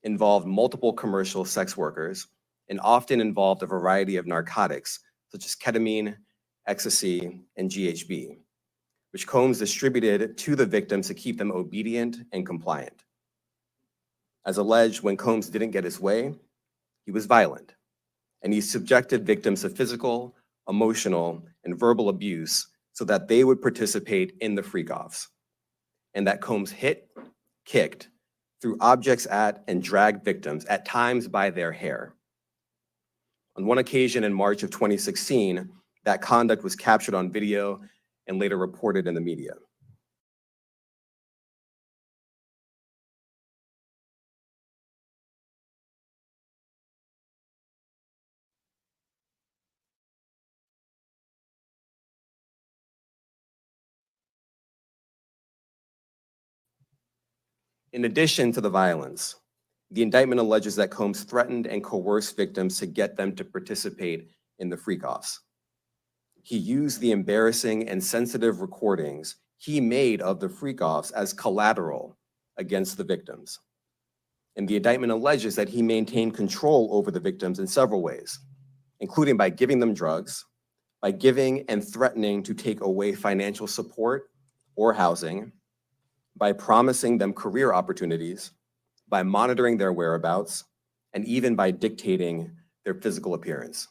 involved multiple commercial sex workers, and often involved a variety of narcotics, such as ketamine, ecstasy, and GHB, which Combs distributed to the victims to keep them obedient and compliant. As alleged, when Combs didn't get his way, he was violent, and he subjected victims to physical, emotional, and verbal abuse so that they would participate in the freak-offs, and that Combs hit, kicked, threw objects at, and dragged victims, at times by their hair. On one occasion in March of 2016, that conduct was captured on video and later reported in the media. In addition to the violence, the indictment alleges that Combs threatened and coerced victims to get them to participate in the freak-offs. He used the embarrassing and sensitive recordings he made of the freak-offs as collateral against the victims. And the indictment alleges that he maintained control over the victims in several ways, including by giving them drugs, by giving and threatening to take away financial support or housing, by promising them career opportunities, by monitoring their whereabouts, and even by dictating their physical appearance.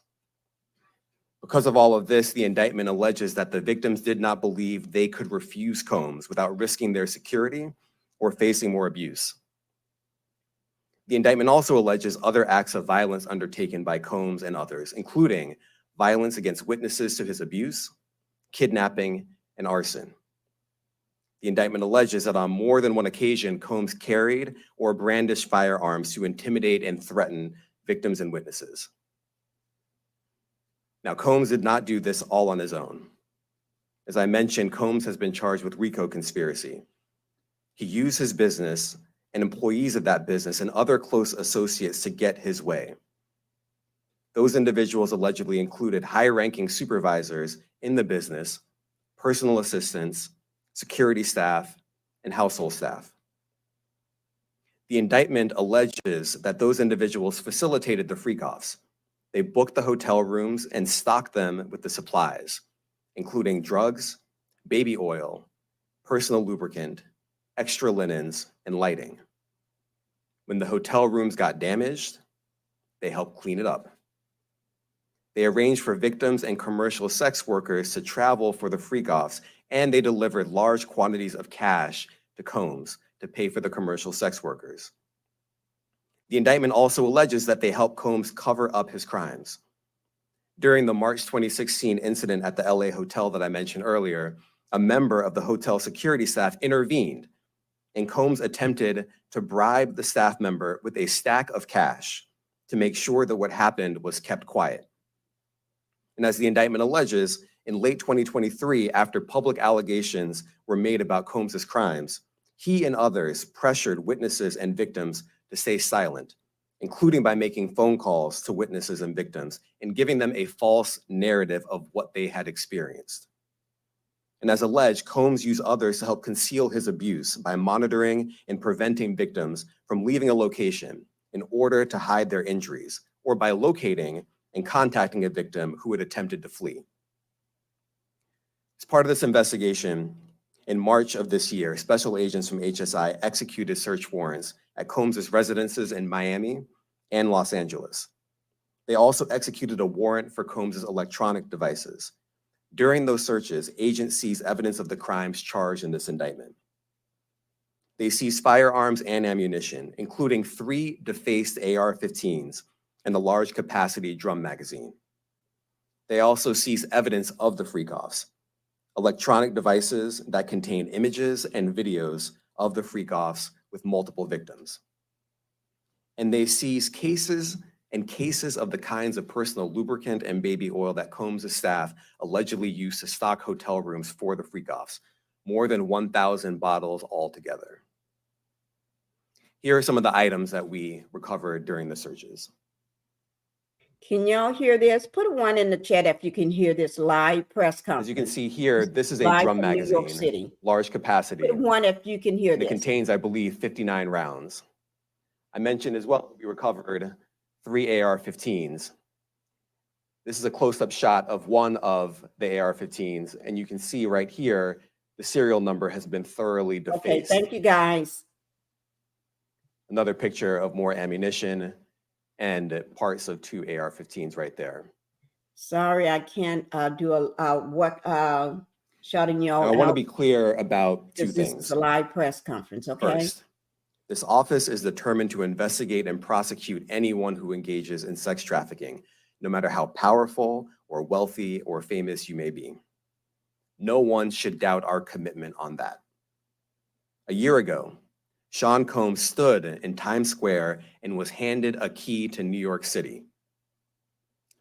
Because of all of this, the indictment alleges that the victims did not believe they could refuse Combs without risking their security or facing more abuse. The indictment also alleges other acts of violence undertaken by Combs and others, including violence against witnesses to his abuse, kidnapping, and arson. The indictment alleges that on more than one occasion, Combs carried or brandished firearms to intimidate and threaten victims and witnesses. Now, Combs did not do this all on his own. As I mentioned, Combs has been charged with RICO conspiracy. He used his business and employees of that business and other close associates to get his way. Those individuals allegedly included high-ranking supervisors in the business, personal assistants, security staff, and household staff. The indictment alleges that those individuals facilitated the freak-offs. They booked the hotel rooms and stocked them with the supplies, including drugs, baby oil, personal lubricant, extra linens, and lighting. When the hotel rooms got damaged, they helped clean it up. They arranged for victims and commercial sex workers to travel for the freak-offs, and they delivered large quantities of cash to Combs to pay for the commercial sex workers. The indictment also alleges that they helped Combs cover up his crimes. During the March 2016 incident at the LA hotel that I mentioned earlier, a member of the hotel security staff intervened, and Combs attempted to bribe the staff member with a stack of cash to make sure that what happened was kept quiet. And as the indictment alleges, in late 2023, after public allegations were made about Combs's crimes, he and others pressured witnesses and victims to stay silent, including by making phone calls to witnesses and victims and giving them a false narrative of what they had experienced. And as alleged, Combs used others to help conceal his abuse by monitoring and preventing victims from leaving a location in order to hide their injuries, or by locating and contacting a victim who had attempted to flee. As part of this investigation, in March of this year, special agents from HSI executed search warrants at Combs's residences in Miami and Los Angeles. They also executed a warrant for Combs's electronic devices. During those searches, agents seized evidence of the crimes charged in this indictment. They seized firearms and ammunition, including 3 defaced AR-15s and a large capacity drum magazine. They also seized evidence of the freak-offs, electronic devices that contain images and videos of the freak-offs with multiple victims. And they seized cases and cases of the kinds of personal lubricant and baby oil that Combs' staff allegedly used to stock hotel rooms for the freak-offs, more than 1,000 bottles altogether. Here are some of the items that we recovered during the searches. Can y'all hear this? Put a 1 in the chat if you can hear this live press conference. As you can see here, this is a Live drum from New York magazine, City. large capacity. Put a 1 if you can hear It this. contains, I believe, 59 rounds. I mentioned as well, we recovered 3 AR-15s. This is a close-up shot of one of the AR-15s, and you can see right here, the serial number has been thoroughly defaced. Okay, thank you, guys. Another picture of more ammunition and parts of 2 AR-15s right there. Sorry, I can't do shouting y'all Now, out. I want to be clear about two This things. is a live press conference, okay? First, this office is determined to investigate and prosecute anyone who engages in sex trafficking, no matter how powerful or wealthy or famous you may be. No one should doubt our commitment on that. A year ago, Sean Combs stood in Times Square and was handed a key to New York City.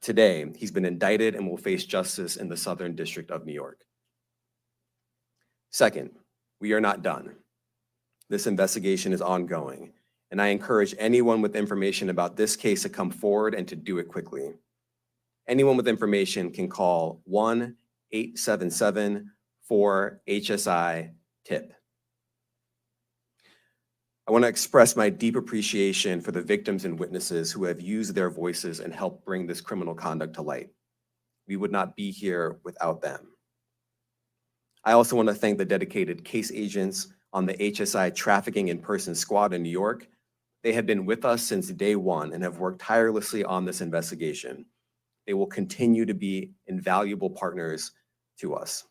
Today, he's been indicted and will face justice in the Southern District of New York. Second, we are not done. This investigation is ongoing, and I encourage anyone with information about this case to come forward and to do it quickly. Anyone with information can call 1-877-4-HSI-TIP. I want to express my deep appreciation for the victims and witnesses who have used their voices and helped bring this criminal conduct to light. We would not be here without them. I also want to thank the dedicated case agents on the HSI Trafficking in Person Squad in New York. They have been with us since day one and have worked tirelessly on this investigation. They will continue to be invaluable partners to us.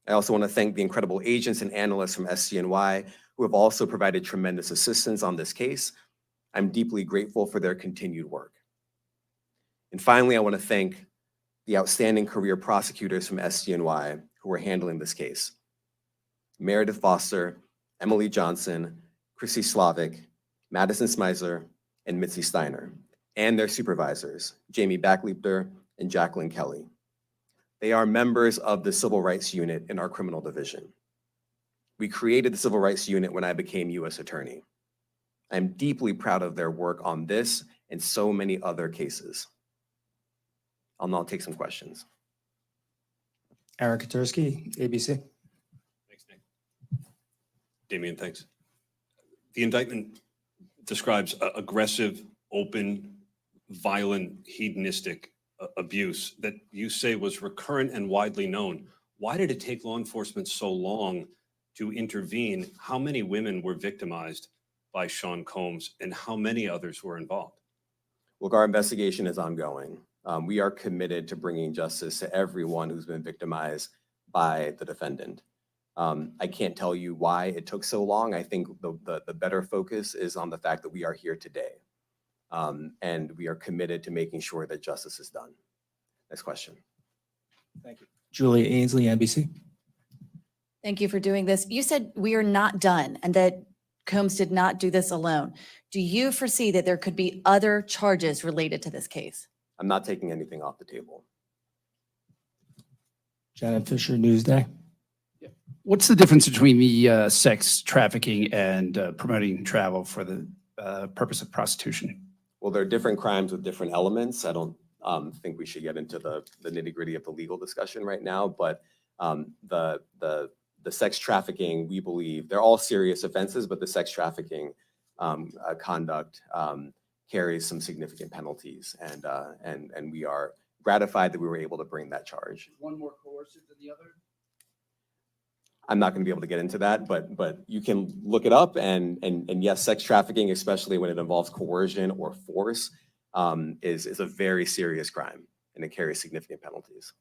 I also want to thank the incredible agents and analysts from SCNY who have also provided tremendous assistance on this case. I'm deeply grateful for their continued work. And finally, I want to thank the outstanding career prosecutors from SCNY who are handling this case. Meredith Foster, Emily Johnson, Chrissy Slavic, Madison Smeisler, and Mitzi Steiner, and their supervisors, Jamie Backleeper and Jacqueline Kelly. They are members of the Civil Rights Unit in our criminal division. We created the Civil Rights Unit when I became U.S. Attorney. I'm deeply proud of their work on this and so many other cases. I'll now take some questions. Eric Katursky, ABC. Thanks, Nick. Damian, thanks. The indictment describes aggressive, open, violent, hedonistic abuse that you say was recurrent and widely known. Why did it take law enforcement so long to intervene? How many women were victimized by Sean Combs and how many others were involved? Look, our investigation is ongoing. We are committed to bringing justice to everyone who's been victimized by the defendant. I can't tell you why it took so long. I think the better focus is on the fact that we are here today. And we are committed to making sure that justice is done. Next question. Thank you. Julia Ainsley, NBC. Thank you for doing this. You said we are not done and that Combs did not do this alone. Do you foresee that there could be other charges related to this case? I'm not taking anything off the table. Janet Fisher, Newsday. What's the difference between the sex trafficking and promoting travel for the purpose of prostitution? Well, there are different crimes with different elements. I don't think we should get into the nitty-gritty of the legal discussion right now, but the sex trafficking, we believe, they're all serious offenses, but the sex trafficking conduct carries some significant penalties, and we are gratified that we were able to bring that charge. One more coercive than the other? I'm not going to be able to get into that, but you can look it up, and yes, sex trafficking, especially when it involves coercion or force, is a very serious crime, and it carries significant penalties.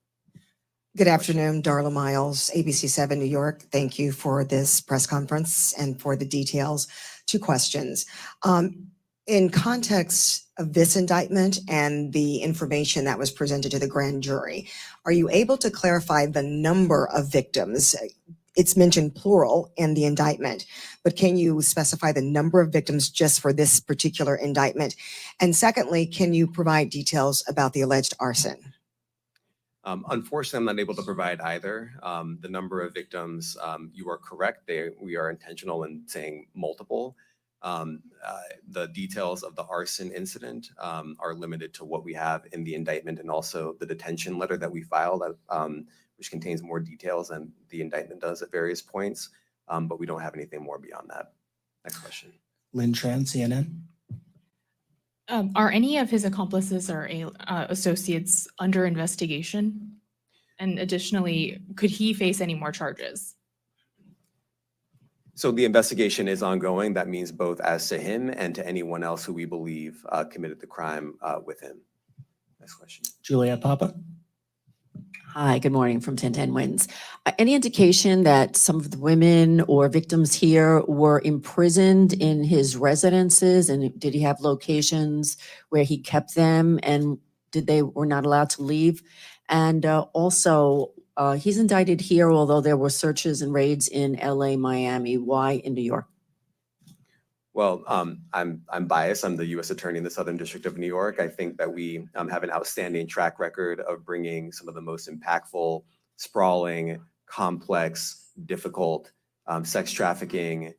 Good afternoon, Darla Miles, ABC 7 New York. Thank you for this press conference and for the details. 2 questions. In context of this indictment and the information that was presented to the grand jury, are you able to clarify the number of victims? It's mentioned plural in the indictment, but can you specify the number of victims just for this particular indictment? And secondly, can you provide details about the alleged arson? Unfortunately, I'm not able to provide either. The number of victims, you are correct. We are intentional in saying multiple. The details of the arson incident are limited to what we have in the indictment and also the detention letter that we filed, which contains more details than the indictment does at various points, but we don't have anything more beyond that. Next question. Lynn Tran, CNN. Are any of his accomplices or associates under investigation? And additionally, could he face any more charges? So the investigation is ongoing. That means both as to him and to anyone else who we believe committed the crime with him. Next question. Juliet Papa. Hi, good morning from 1010 Wins. Any indication that some of the women or victims here were imprisoned in his residences? And did he have locations where he kept them and were not allowed to leave? And also, he's indicted here, although there were searches and raids in LA, Miami. Why in New York? Well, I'm biased. I'm the U.S. Attorney in the Southern District of New York. I think that we have an outstanding track record of bringing some of the most impactful, sprawling, complex, difficult sex trafficking,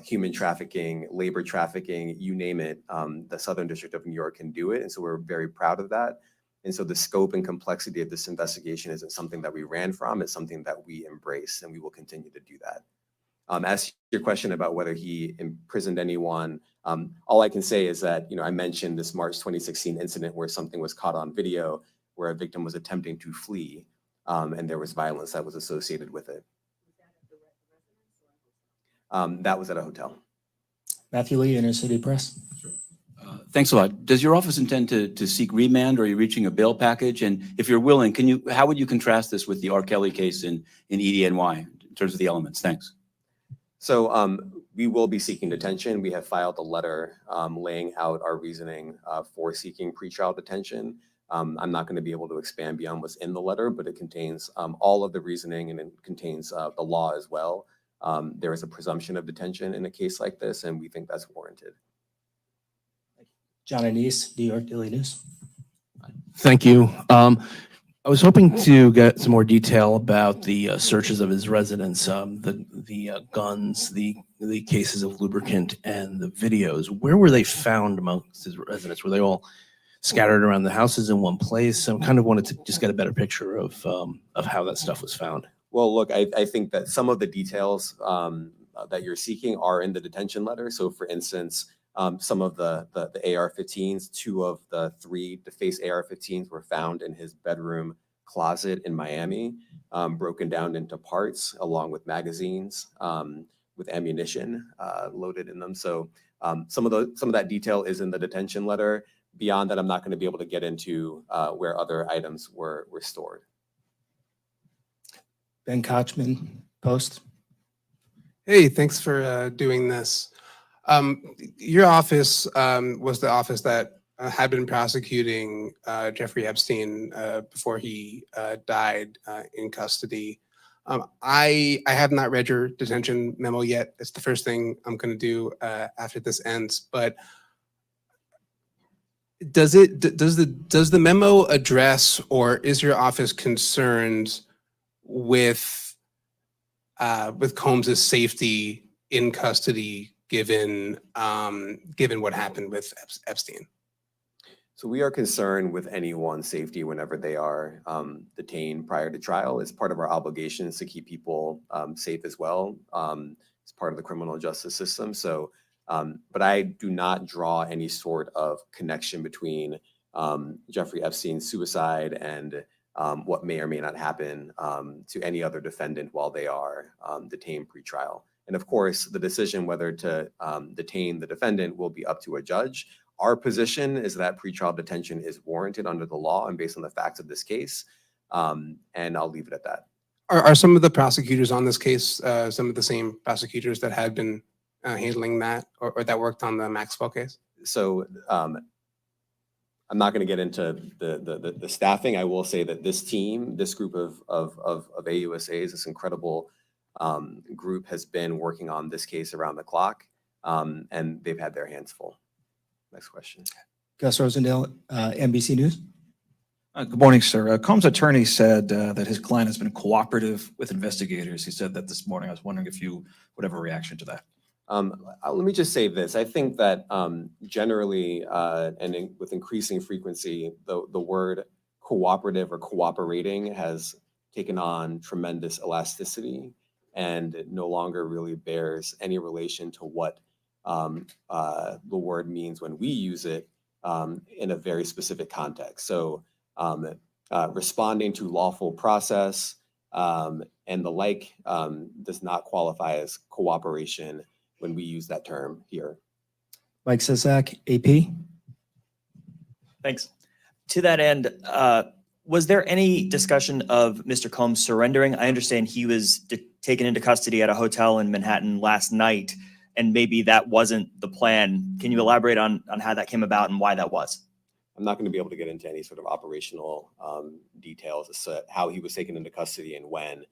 human trafficking, labor trafficking, you name it. The Southern District of New York can do it. And so we're very proud of that. And so the scope and complexity of this investigation isn't something that we ran from. It's something that we embrace, and we will continue to do that. As to your question about whether he imprisoned anyone, all I can say is that, I mentioned this March 2016 incident where something was caught on video where a victim was attempting to flee, and there was violence that was associated with it. That was at a hotel. Matthew Lee, Inner City Press. Thanks a lot. Does your office intend to seek remand, or are you reaching a bail package? And if you're willing, how would you contrast this with the R. Kelly case in EDNY in terms of the elements? Thanks. So we will be seeking detention. We have filed a letter laying out our reasoning for seeking pretrial detention. I'm not going to be able to expand beyond what's in the letter, but it contains all of the reasoning, and it contains the law as well. There is a presumption of detention in a case like this, and we think that's warranted. John Anise, New York Daily News. Thank you. I was hoping to get some more detail about the searches of his residence, the guns, the cases of lubricant, and the videos. Where were they found amongst his residents? Were they all scattered around the houses in one place? I kind of wanted to just get a better picture of how that stuff was found. Well, look, I think that some of the details that you're seeking are in the detention letter. So, for instance, some of the AR-15s, 2 of the 3 defaced AR-15s were found in his bedroom closet in Miami, broken down into parts along with magazines with ammunition loaded in them. So some of that detail is in the detention letter. Beyond that, I'm not going to be able to get into where other items were stored. Ben Kochman, Post. Hey, thanks for doing this. Your office was the office that had been prosecuting Jeffrey Epstein before he died in custody. I have not read your detention memo yet. It's the first thing I'm going to do after this ends. But does the memo address, or is your office concerned with Combs's safety in custody, given what happened with Epstein? So we are concerned with anyone's safety whenever they are detained prior to trial. It's part of our obligations to keep people safe as well. It's part of the criminal justice system. So, but I do not draw any sort of connection between Jeffrey Epstein's suicide and what may or may not happen to any other defendant while they are detained pre-trial. And of course, the decision whether to detain the defendant will be up to a judge. Our position is that pretrial detention is warranted under the law and based on the facts of this case. And I'll leave it at that. Are some of the prosecutors on this case some of the same prosecutors that had been handling that, or that worked on the Maxwell case? So I'm not going to get into the staffing. I will say that this team, this group of AUSAs, this incredible group has been working on this case around the clock, and they've had their hands full. Next question. Gus Rosendale, NBC News. Good morning, sir. Combs' attorney said that his client has been cooperative with investigators. He said that this morning. I was wondering if you would have a reaction to that. Let me just say this. I think that generally and with increasing frequency, the word cooperative or cooperating has taken on tremendous elasticity and it no longer really bears any relation to what the word means when we use it in a very specific context. So responding to lawful process and the like does not qualify as cooperation when we use that term here. Mike Sisak, AP. Thanks. To that end, was there any discussion of Mr. Combs surrendering? I understand he was taken into custody at a hotel in Manhattan last night, and maybe that wasn't the plan. Can you elaborate on how that came about and why that was? I'm not going to be able to get into any sort of operational details as to how he was taken into custody and when.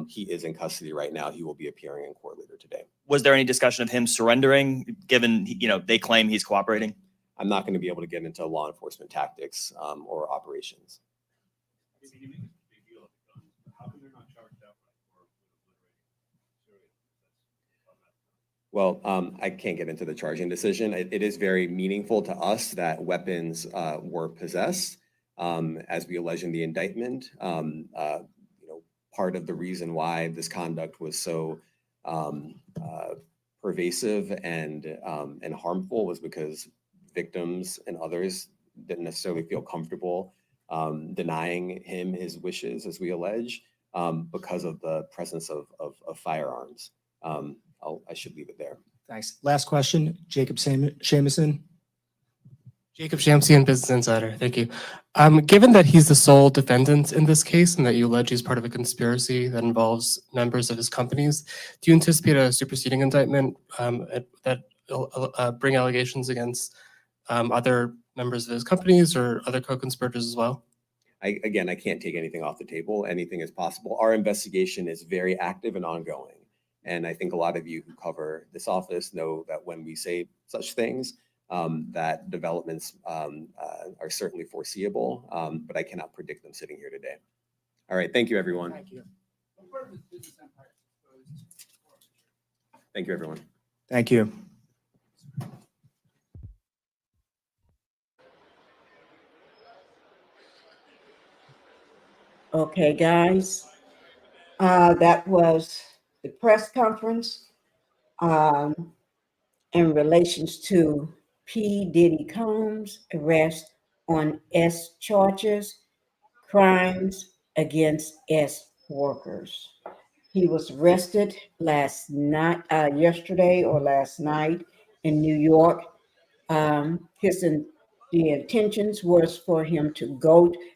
He is in custody right now. He will be appearing in court later today. Was there any discussion of him surrendering, given, they claim he's cooperating? I'm not going to be able to get into law enforcement tactics or operations. Well, I can't get into the charging decision. It is very meaningful to us that weapons were possessed, as we allege in the indictment. Part of the reason why this conduct was so pervasive and harmful was because victims and others didn't necessarily feel comfortable denying him his wishes, as we allege, because of the presence of firearms. I should leave it there. Thanks. Last question, Jacob Shamison. Jacob Shamsian, Business Insider. Thank you. Given that he's the sole defendant in this case and that you allege he's part of a conspiracy that involves members of his companies, do you anticipate a superseding indictment that will bring allegations against other members of his companies or other co-conspirators as well? I can't take anything off the table. Anything is possible. Our investigation is very active and ongoing. And I think a lot of you who cover this office know that when we say such things, that developments are certainly foreseeable, but I cannot predict them sitting here today. All right. Thank you, everyone. Thank you. Thank you, everyone. Thank you. Okay, guys. That was the press conference in relations to P. Diddy Combs' arrest on S charges, crimes against S workers. He was arrested last night, yesterday or last night in New York. The intentions was for him to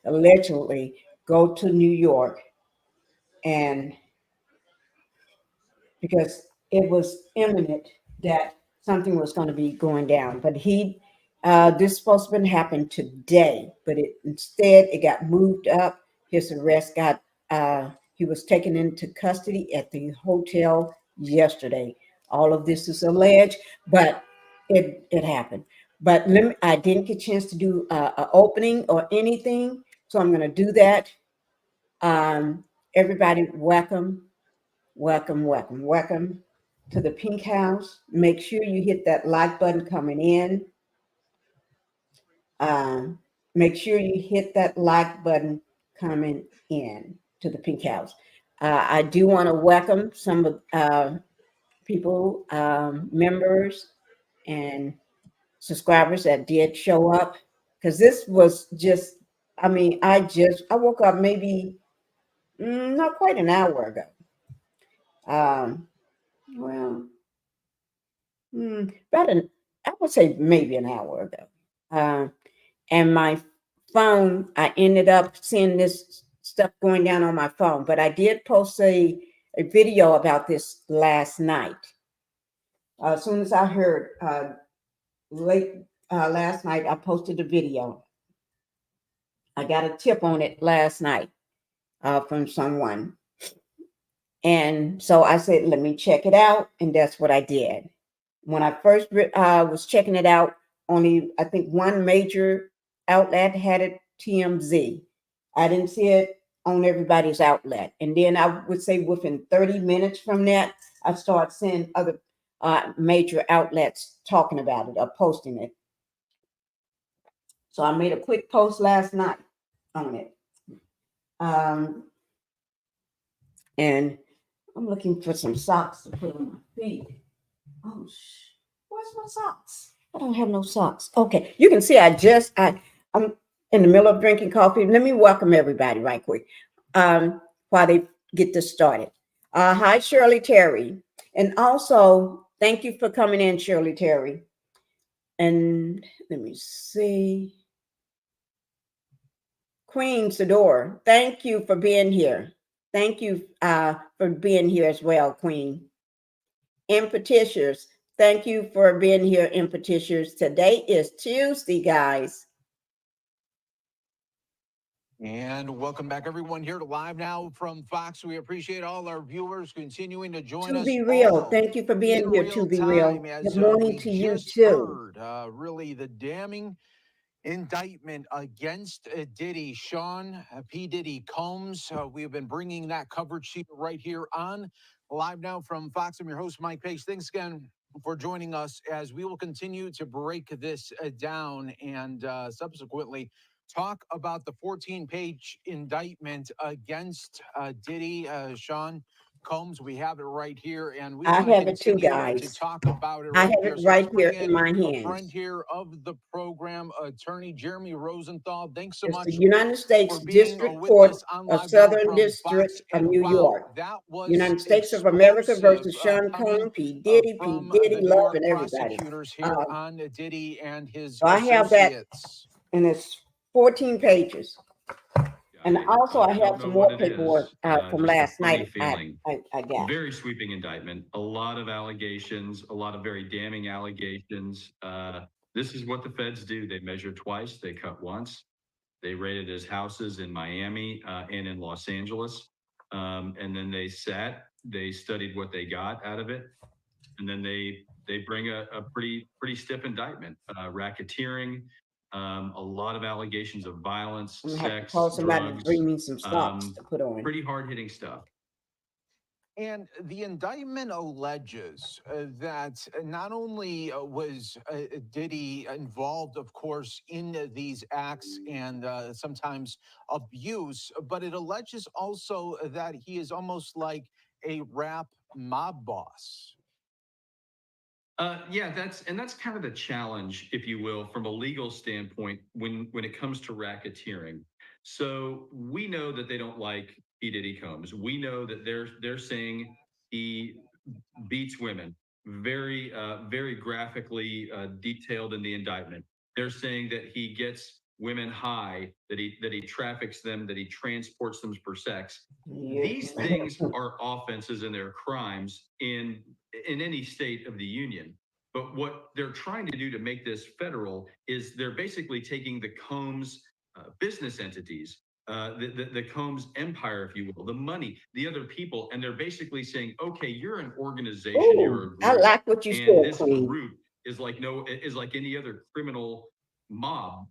allegedly go to New York, and because it was imminent that something was going to be going down. But this supposed to happen today, but instead it got moved up. His arrest he was taken into custody at the hotel yesterday. All of this is alleged, but it happened. But I didn't get a chance to do an opening or anything, so I'm going to do that. Everybody, welcome to the Pink House. Make sure you hit that like button coming in. Make sure you hit that like button coming in to the Pink House. I do want to welcome some of people, members and subscribers that did show up, because this was just, I woke up maybe not quite an hour ago. I would say maybe an hour ago. And my phone, I ended up seeing this stuff going down on my phone, but I did post a video about this last night. As soon as I heard late last night, I posted a video. I got a tip on it last night from someone. And so I said, let me check it out. And that's what I did. When I first was checking it out, only I think one major outlet had it, TMZ. I didn't see it on everybody's outlet. And then I would say within 30 minutes from that, I started seeing other major outlets talking about it or posting it. So I made a quick post last night on it. And I'm looking for some socks to put on my feet. Oh, what? where's my socks? I don't have no socks. Okay, you can see I'm in the middle of drinking coffee. Let me welcome everybody right quick while they get this started. Hi, Shirley Terry. And also, thank you for coming in, Shirley Terry. And let me see. Queen Sador, thank you for being here. Thank you for being here as well, Queen. And Petitiors, thank you for being here in Petitiors. Today is Tuesday, guys. And welcome back, everyone, here to Live Now from Fox. We appreciate all our viewers continuing to join To us. Be Real, all thank you for being in here, real To Be Real. time, as, Good morning we to you, just too. heard, really the damning indictment against Diddy, Sean P. Diddy Combs. We have been bringing that coverage sheet right here on Live Now from Fox. I'm your host, Mike Pace. Thanks again for joining us as we will continue to break this down and subsequently talk about the 14-page indictment against Diddy, Sean Combs. We have it right here, and we I want to have it too, continue guys. to talk about it I right have here. it So right let's here bring in my a friend hands. here of the program, attorney Jeremy Rosenthal. Thanks so It's much the United States for being District with Court us on of Live Now Southern from District Fox. of And New wow, York. that was United States of America versus explosive, Sean coming Combs, P. Diddy, from P. Diddy, the New Love, York and everybody. prosecutors here on Diddy and his So I have that, associates. and it's 14 pages. And also, I have some more paperwork from last night. I got. Very sweeping indictment, a lot of allegations, a lot of very damning allegations. This is what the feds do. They measure twice, they cut once. They raided his houses in Miami and in Los Angeles. And then they studied what they got out of it. And then they bring a pretty stiff indictment, racketeering, a lot of allegations of violence, I'm gonna have to sex, call somebody to drugs, bring me some socks to put on. pretty hard-hitting stuff. And the indictment alleges that not only was Diddy involved, of course, in these acts and sometimes abuse, but it alleges also that he is almost like a rap mob boss. Yeah, that's kind of the challenge, if you will, from a legal standpoint when it comes to racketeering. So we know that they don't like P. Diddy Combs. We know that they're saying he beats women, very graphically detailed in the indictment. They're saying that he gets women high, that he traffics them, that he transports them for sex. Yeah. These things are offenses and they're crimes in any state of the union. But what they're trying to do to make this federal is they're basically taking the Combs business entities, the Combs empire, if you will, the money, the other people, and they're basically saying, okay, you're an organization, you're a Ooh, group, I like what you and said, this Queen. group is like any other criminal mob,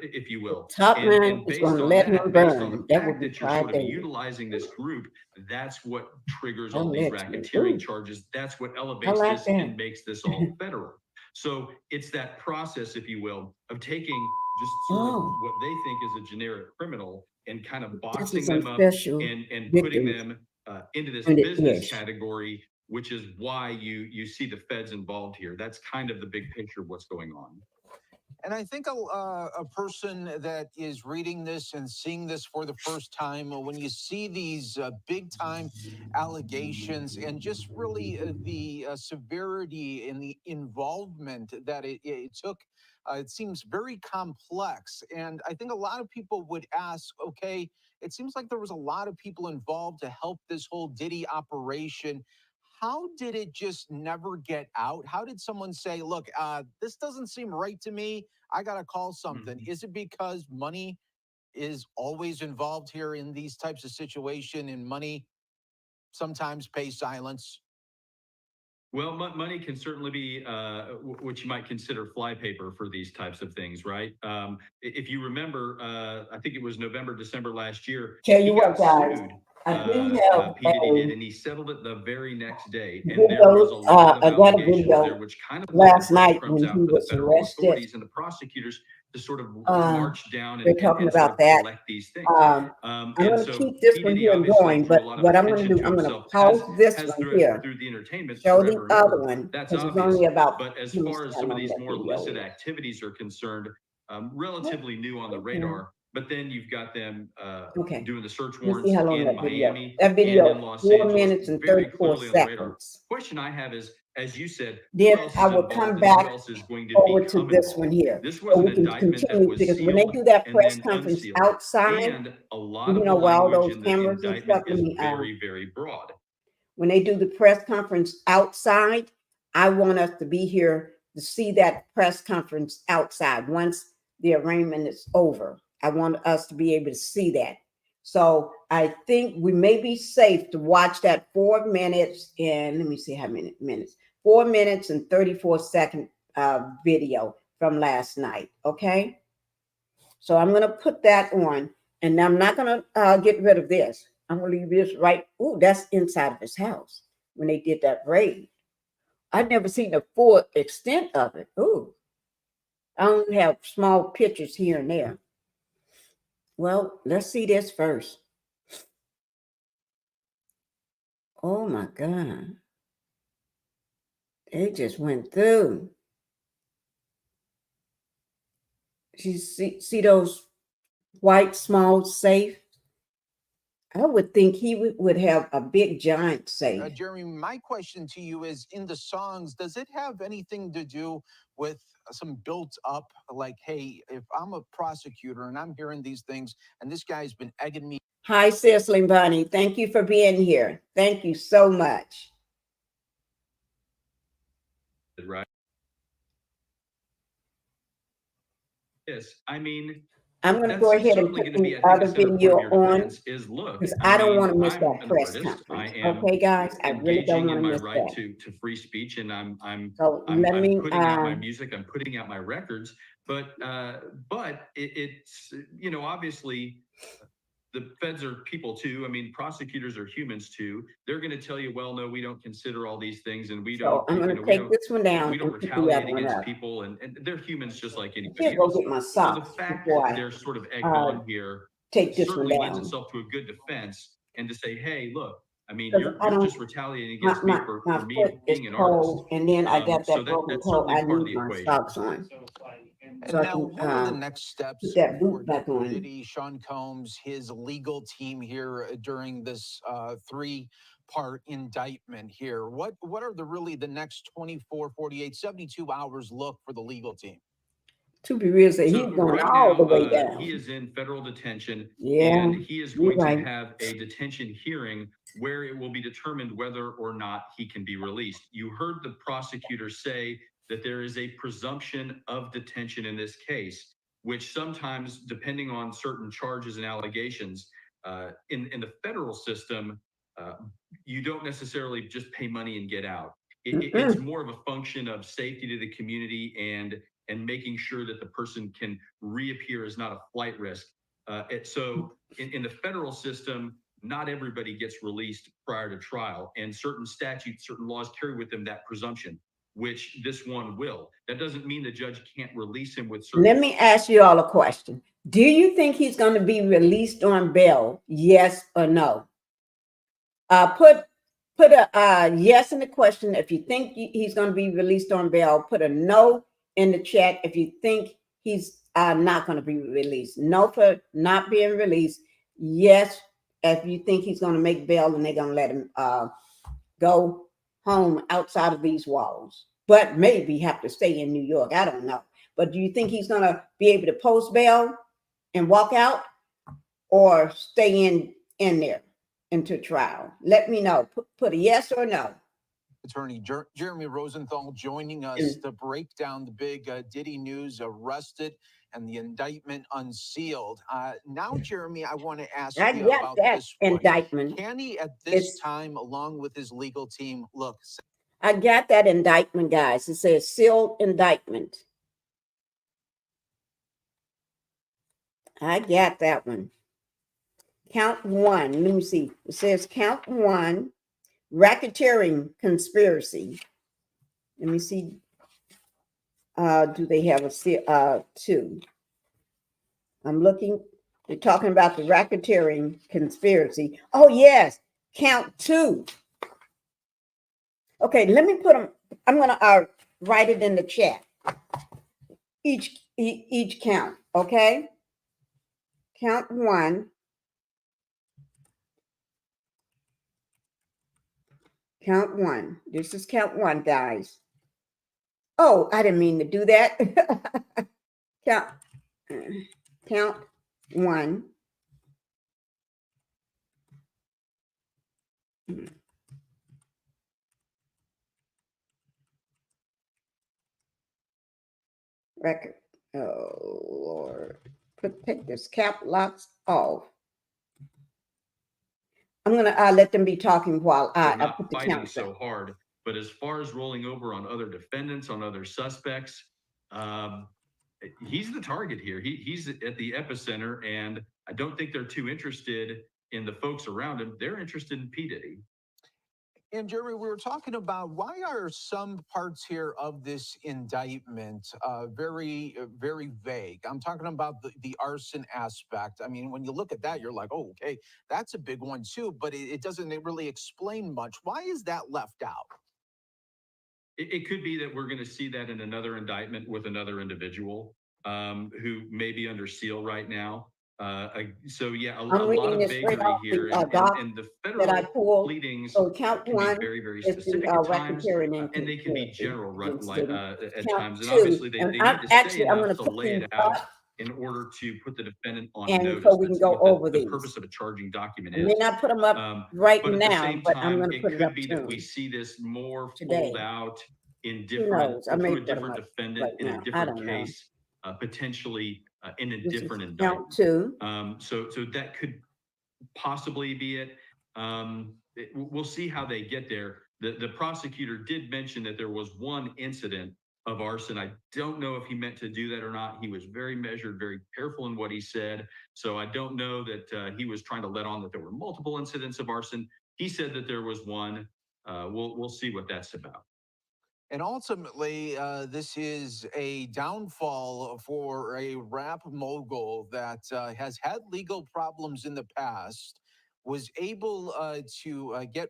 if you will. Top And man is based going to on let that, him based on burn. the That would fact be that you're Clyde sort of David. utilizing this group, that's what triggers Don't all these let me. racketeering Ooh, charges. That's what I elevates like this that. and makes this all federal. So it's that process, if you will, of taking just sort of Oh, what they think is a generic criminal and kind of this boxing is some them up special and putting victims. them into this And it business is. category, which is why you see the feds involved here. That's kind of the big picture of what's going on. And I think a person that is reading this and seeing this for the first time, when you see these big time allegations and just really the severity and the involvement that it took, it seems very complex. And I think a lot of people would ask, okay, it seems like there was a lot of people involved to help this whole Diddy operation. How did it just never get out? How did someone say, look, this doesn't seem right to me. I got to call something. Is it because money is always involved here in these types of situation and money sometimes pays silence? Well, money can certainly be what you might consider flypaper for these types of things, right? If you remember, I think it was November, December last year, Tell he you got what, guys, sued. I do have P. Diddy did, a and he settled it the very next day. And there video. was a lot of I got a allegations video there, which kind of laid the last night breadcrumbs when out he for the was federal arrested. authorities and the prosecutors to sort of Um, march down they're and, talking sort about of that. collect these things. I'm And going to so keep this P. one Diddy here obviously going, threw but a lot of what I'm going attention to do, to I'm going to himself, pause this has one here, through the entertainment show the forever and other ever. one, That's because it's obvious. only about, But as let me far see as how some of long these that more video illicit is. activities are concerned, relatively new on the Okay. radar. But then you've got them Okay. doing the search Let me see warrants how long in that video. Miami That and video, in Los 4 Angeles, minutes and very 34 clearly on the radar. seconds. Question I have is, as you said, Then who else I is will come involved and who back else is going to over to become this one involved? here. This was So an we can indictment that continue, was because when they sealed do that and press then conference unsealed. outside, And a lot of you the know, while language those in the cameras and stuff, indictment let is me, very, very broad. when they do the press conference outside, I want us to be here to see that press conference outside. Once the arraignment is over, I want us to be able to see that. So I think we may be safe to watch that 4 minutes and let me see how many minutes, 4 minutes and 34-second video from last night. Okay. So I'm going to put that on, and I'm not going to get rid of this. I'm going to leave this right. Ooh, that's inside of his house when they did that raid. I've never seen the full extent of it. Ooh, I only have small pictures here and there. Well, let's see this first. Oh my God. They just went through. You see those white small safe? I would think he would have a big giant safe. Jeremy, my question to you is, in the songs, does it have anything to do with some built up, like, hey, if I'm a prosecutor and I'm hearing these things and this guy's been egging me? Hi, Cicely Bunny. Thank you for being here. Thank you so much. Right. Yes, I mean, I'm going to that's go ahead and certainly put going to be, the I think, a other center point video of your on, defense is, look, because I I don't want mean, to miss I'm that an press artist. I conference. am Okay, guys, I really don't engaging want in to my miss right that. to free speech, and I'm So let me, putting out my music, I'm putting out my records, but it's, you know, obviously the feds are people too. I mean, prosecutors are humans too. They're going to tell you, well, no, we don't consider all these things, and we so don't, I'm you going know, to take this one down we don't and put the other retaliate one against up. people, and they're humans just like Here, anybody go else. get my So the socks fact before that I they're sort of egged on here take this one certainly lends down. itself to a good defense, and to say, hey, look, I mean, Because I you're don't, just retaliating my, against me my, for my me foot is being an artist. cold, and then I got So that broken that's toe. certainly I part of need the my equation. socks on And so I now, can what are the next put steps that for boot back on. Diddy, Sean Combs, his legal team here during this 3-part indictment here? What are the next 24, 48, 72 hours look for the legal team? To be real, he's So going right all the now, way down. he is in federal detention, Yeah, and he is you're going to right. have a detention hearing where it will be determined whether or not he can be released. You heard the prosecutor say that there is a presumption of detention in this case, which sometimes, depending on certain charges and allegations, in the federal system, you don't necessarily just pay money and get out. It's more of a function of safety to the community and making sure that the person can reappear as not a flight risk. So in the federal system, not everybody gets released prior to trial, and certain statutes, certain laws carry with them that presumption, which this one will. That doesn't mean the judge can't release him with certain. Let me ask you all a question. Do you think he's going to be released on bail? Yes or no? Put a yes in the question if you think he's going to be released on bail. Put a no in the chat if you think he's not going to be released. No for not being released. Yes if you think he's going to make bail and they're going to let him go home outside of these walls, but maybe have to stay in New York. I don't know. But do you think he's going to be able to post bail and walk out, or stay in there into trial? Let me know. Put a yes or no. Attorney Jeremy Rosenthal joining us to break down the big Diddy news, arrested and the indictment unsealed. Now, Jeremy, I want to ask I you got about that this one. indictment. Can he, at this time, along with his legal team, look? I got that indictment, guys. It says sealed indictment. I got that one. Count one. Let me see. It says count one, racketeering conspiracy. Let me see. Do they have a two? I'm looking, they're talking about the racketeering conspiracy. Oh, yes, count 2. Okay, let me put them, I'm going to write it in the chat. Each count, okay? Count 1. Count 1. This is count 1, guys. Oh, I didn't mean to do that. Count 1. Record. Oh, Lord. Take this cap locks off. I'm going to let them be talking while I put the count so hard. But as far as rolling over on other defendants, on other suspects, he's the target here. He's at the epicenter, and I don't think they're too interested in the folks around him. They're interested in P. Diddy. And Jeremy, we were talking about why are some parts here of this indictment very vague. I'm talking about the arson aspect. I mean, when you look at that, you're like, oh, okay, that's a big one too, but it doesn't really explain much. Why is that left out? It could be that we're going to see that in another indictment with another individual who may be under seal right now. So yeah, a lot of vagary here, and the federal pleadings count can 1 be very is specific the at times, racketeering and they can be general at times. And 2, obviously, they need to actually, say I'm enough gonna to put lay it these out up, in order to put the defendant on and notice. so we can That's go what over the these. purpose of a charging document I is. may not put them up right But at the now, same but I'm time, going to it put it could up be that we soon. see this more Today. pulled out in Who different knows? I may through a put 'em different up defendant right in now. a I different don't know. case, potentially in a This is different count indictment. 2. So that could possibly be it. We'll see how they get there. The prosecutor did mention that there was one incident of arson. I don't know if he meant to do that or not. He was very measured, very careful in what he said. So I don't know that he was trying to let on that there were multiple incidents of arson. He said that there was one. We'll see what that's about. And ultimately, this is a downfall for a rap mogul that has had legal problems in the past, was able to get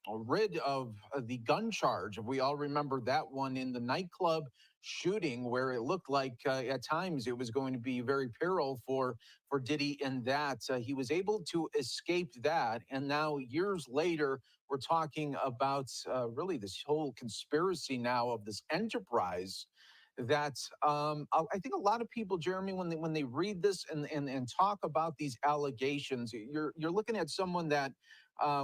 rid of the gun charge. We all remember that one in the nightclub shooting, where it looked like at times it was going to be very peril for Diddy, and that he was able to escape that. And now, years later, we're talking about really this whole conspiracy now of this enterprise that I think a lot of people, Jeremy, when they read this and talk about these allegations, you're looking at someone that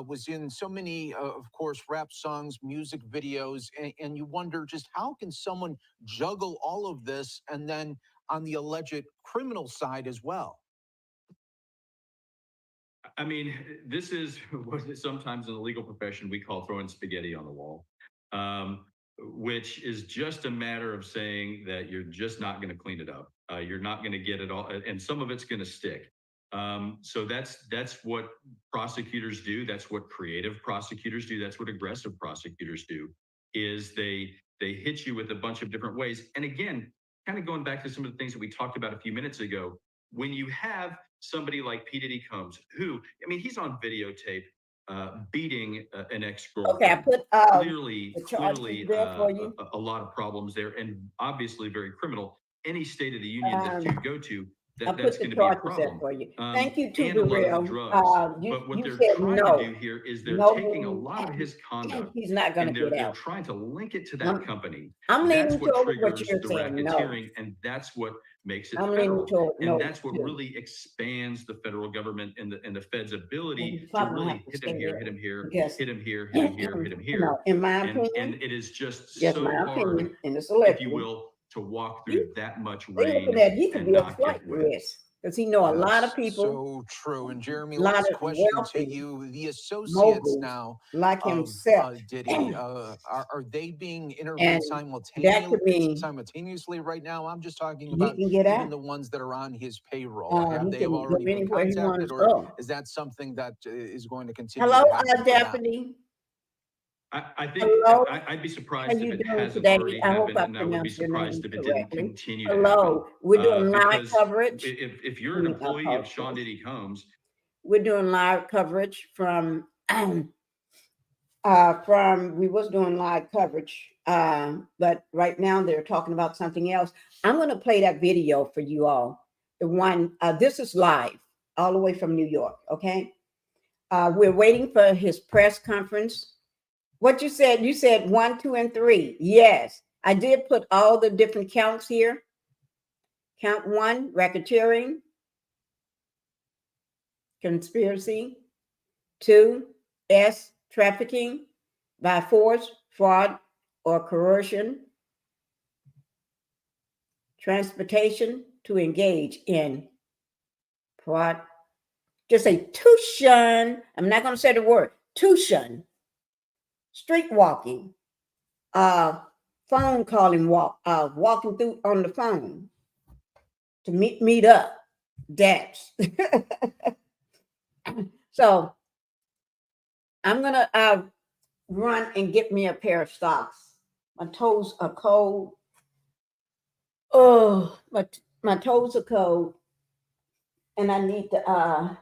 was in so many, of course, rap songs, music videos, and you wonder just how can someone juggle all of this and then on the alleged criminal side as well. I mean, this is what sometimes in the legal profession we call throwing spaghetti on the wall, which is just a matter of saying that you're just not going to clean it up. You're not going to get it all, and some of it's going to stick. So that's what prosecutors do. That's what creative prosecutors do. That's what aggressive prosecutors do. Is they hit you with a bunch of different ways. And again, kind of going back to some of the things that we talked about a few minutes ago, when you have somebody like P. Diddy Combs, who, I mean, he's on videotape beating an ex-girlfriend. Okay, I put clearly a lot of problems there, and obviously very criminal. Any state of the union that you go to, that's going to be a problem. For you. Thank you, and a lot of the drugs. But what they're trying to do here is they're taking a lot of his conduct. He's not going to get they're out. trying to link it to that company. I'm That's leaning what toward triggers what you're the saying. racketeering, and that's what makes it I'm federal. leaning toward And that's what really expands the federal government and the Fed's ability to really hit him here, hit him here, hit him here, hit him here, hit him here. No, in my opinion, and it is just yes, so my hard, opinion, in this if election, you will, to walk through that much they rain looking at he could and be a not flight get wet. risk because he know a lot of people. So true. And Jeremy, lot last of question wealthy to you: the associates moguls now like of himself, Diddy, are they being interviewed and that could mean simultaneously right now? I'm just talking he about can get even out. the ones that are on his payroll. Have He they can go already been anywhere he wants contacted, to or go. is that something that is going to continue? Hello, to happen for now? Daphne. I think Hello? I'd be How surprised you if it doing hasn't today? already I hope happened, I and I would be pronounced your name surprised if it didn't correctly. continue to happen. Hello, we're doing live Because coverage. if you're Let an me employee of pause Sean this. Diddy Combs, We're doing live coverage from we was doing live coverage, but right now they're talking about something else. I'm going to play that video for you all. The one, this is live all the way from New York. Okay. We're waiting for his press conference. What you said 1, 2, and 3. Yes, I did put all the different counts here. Count 1, racketeering, conspiracy. 2, S, trafficking by force, fraud, or coercion. Transportation, to engage in fraud. Just say tuition. I'm not going to say the word tuition. Street walking, phone calling, walking through on the phone to meet up. That's so. I'm gonna run and get me a pair of socks. My toes are cold. Oh, my toes are cold, and I need to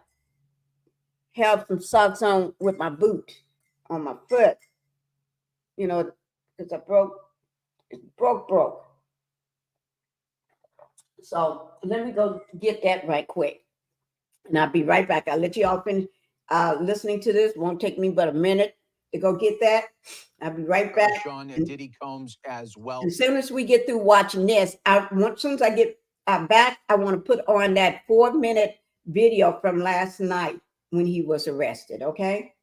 have some socks on with my boot on my foot. You know, because I broke. So let me go get that right quick, and I'll be right back. I'll let you all finish listening to this. Won't take me but a minute to go get that. I'll be right back. Sean Diddy Combs as well. As soon as we get through watching this, as soon as I get back, I want to put on that 4-minute video from last night when he was arrested. Okay.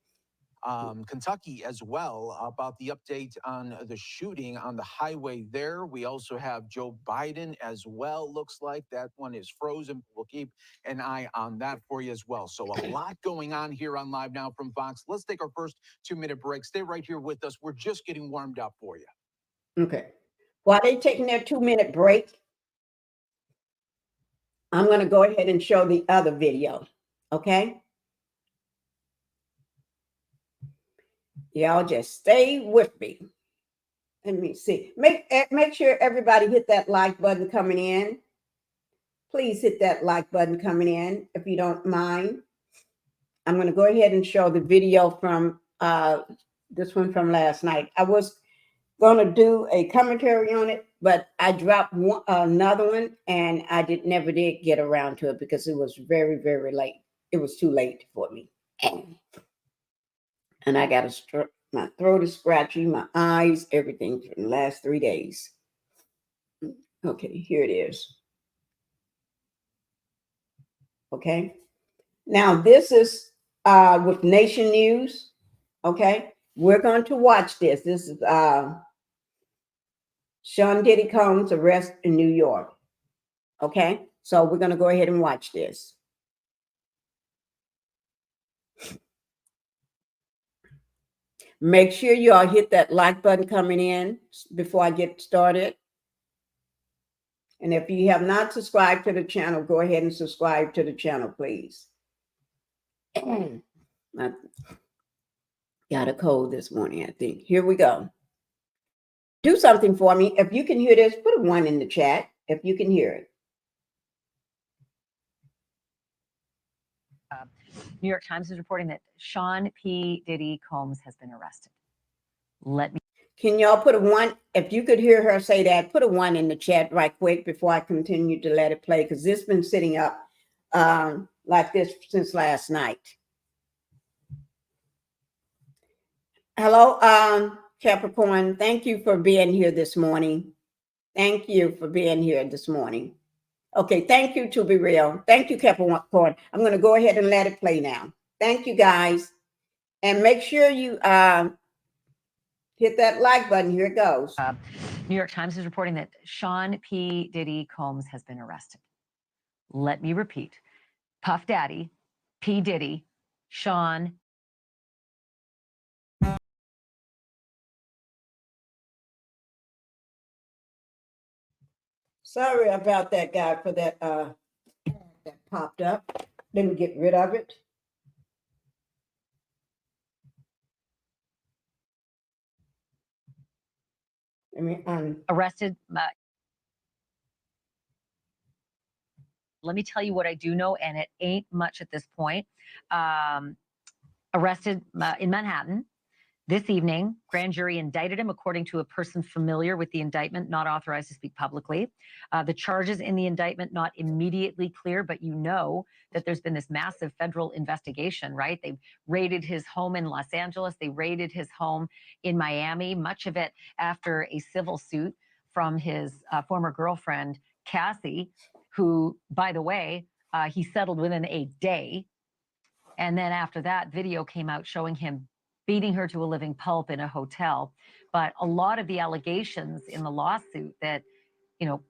Kentucky as well, about the update on the shooting on the highway there. We also have Joe Biden as well. Looks like that one is frozen. We'll keep an eye on that for you as well. So a lot going on here on Live Now from Fox. Let's take our first 2-minute break. Stay right here with us. We're just getting warmed up for you. Okay. While they're taking their 2-minute break, I'm going to go ahead and show the other video. Okay. Y'all just stay with me. Let me see. Make sure everybody hit that like button coming in. Please hit that like button coming in if you don't mind. I'm going to go ahead and show the video from this one from last night. I was going to do a commentary on it, but I dropped another one, and I never did get around to it because it was very, very late. It was too late for me. And I got my throat is scratchy, my eyes, everything for the last 3 days. Okay, here it is. Okay. Now this is with Nation News. Okay. We're going to watch this. This is Sean Diddy Combs' arrest in New York. Okay. So we're going to go ahead and watch this. Make sure you all hit that like button coming in before I get started. And if you have not subscribed to the channel, go ahead and subscribe to the channel, please. I got a cold this morning, I think. Here we go. Do something for me. If you can hear this, put a 1 in the chat if you can hear it. New York Times is reporting that Sean P. Diddy Combs has been arrested. Can y'all put a 1? If you could hear her say that, put a 1 in the chat right quick before I continue to let it play, because this has been sitting up like this since last night. Hello, Capricorn. Thank you for being here this morning. Thank you for being here this morning. Okay, thank you, to be real. Thank you, Capricorn. I'm going to go ahead and let it play now. Thank you, guys. And make sure you hit that like button. Here it goes. New York Times is reporting that Sean P. Diddy Combs has been arrested. Let me repeat. Puff Daddy, P. Diddy, Sean. Sorry about that, guy, for that that popped up. Let me get rid of it. I mean, arrested. Let me tell you what I do know, and it ain't much at this point. Arrested in Manhattan this evening. Grand jury indicted him according to a person familiar with the indictment, not authorized to speak publicly. The charges in the indictment not immediately clear, but you know that there's been this massive federal investigation, right? They've raided his home in Los Angeles. They raided his home in Miami, much of it after a civil suit from his former girlfriend, Cassie, who, by the way, he settled within a day. And then after that, video came out showing him beating her to a living pulp in a hotel. But a lot of the allegations in the lawsuit that, you know,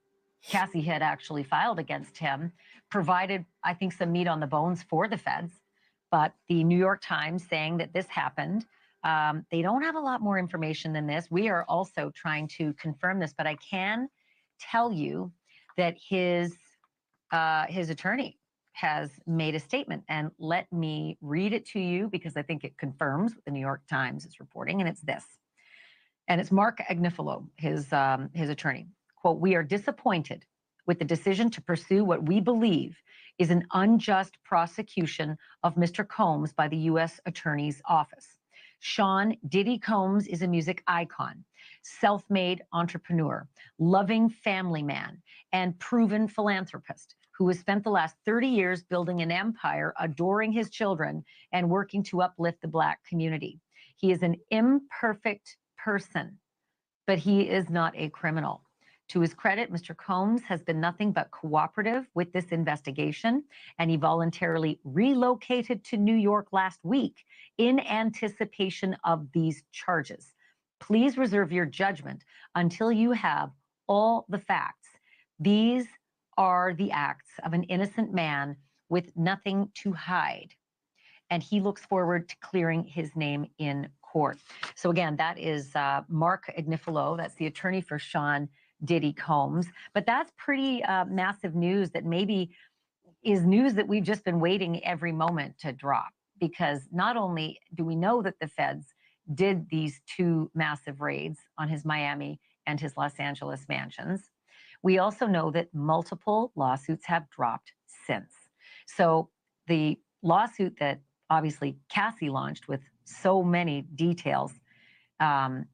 Cassie had actually filed against him provided, I think, some meat on the bones for the feds. But the New York Times saying that this happened, they don't have a lot more information than this. We are also trying to confirm this, but I can tell you that his attorney has made a statement, and let me read it to you because I think it confirms what the New York Times is reporting, and it's this. And it's Mark Agnifilo, his attorney. Quote, "We are disappointed with the decision to pursue what we believe is an unjust prosecution of Mr. Combs by the U.S. Attorney's Office. Sean Diddy Combs is a music icon, self-made entrepreneur, loving family man, and proven philanthropist who has spent the last 30 years building an empire, adoring his children, and working to uplift the Black community. He is an imperfect person, but he is not a criminal. To his credit, Mr. Combs has been nothing but cooperative with this investigation, and he voluntarily relocated to New York last week in anticipation of these charges. Please reserve your judgment until you have all the facts. These are the acts of an innocent man with nothing to hide, and he looks forward to clearing his name in court." So again, that is Mark Agnifilo. That's the attorney for Sean Diddy Combs. But that's pretty massive news that maybe is news that we've just been waiting every moment to drop, because not only do we know that the feds did these two massive raids on his Miami and his Los Angeles mansions, we also know that multiple lawsuits have dropped since. So the lawsuit that obviously Cassie launched with so many details, that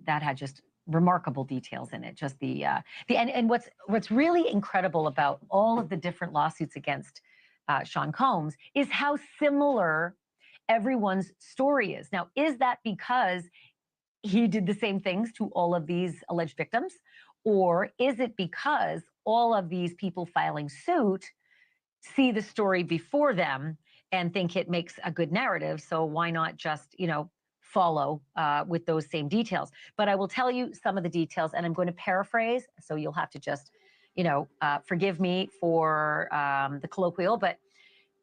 had just remarkable details in it. Just and what's really incredible about all of the different lawsuits against Sean Combs is how similar everyone's story is. Now, is that because he did the same things to all of these alleged victims? Or is it because all of these people filing suit see the story before them and think it makes a good narrative? So why not just, follow with those same details? But I will tell you some of the details, and I'm going to paraphrase, so you'll have to just, forgive me for the colloquial, but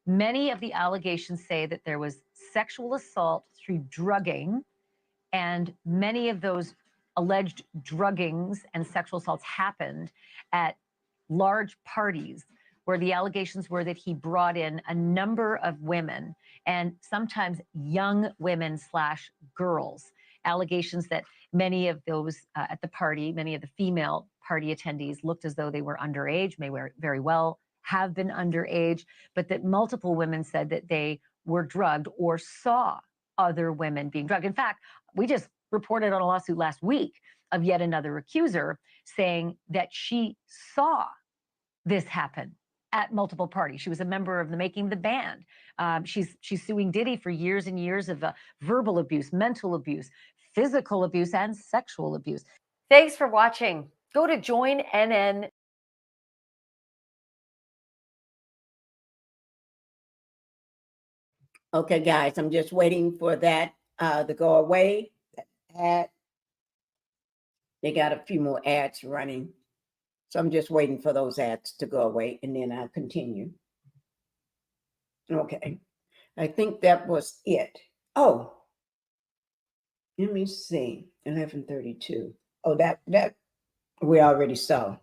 many of the allegations say that there was sexual assault through drugging, and many of those alleged druggings and sexual assaults happened at large parties where the allegations were that he brought in a number of women, and sometimes young women / girls. Allegations that many of those at the party, many of the female party attendees looked as though they were underage, may very well have been underage, but that multiple women said that they were drugged or saw other women being drugged. In fact, we just reported on a lawsuit last week of yet another accuser saying that she saw this happen at multiple parties. She was a member of the making of the band. She's suing Diddy for years and years of verbal abuse, mental abuse, physical abuse, and sexual abuse. Thanks for watching. Go to join.nn. okay, guys, I'm just waiting for that to go away. Ad. They got a few more ads running. So I'm just waiting for those ads to go away, and then I'll continue. Okay. I think that was it. Oh, let me see. 11:32. Oh, that we already saw.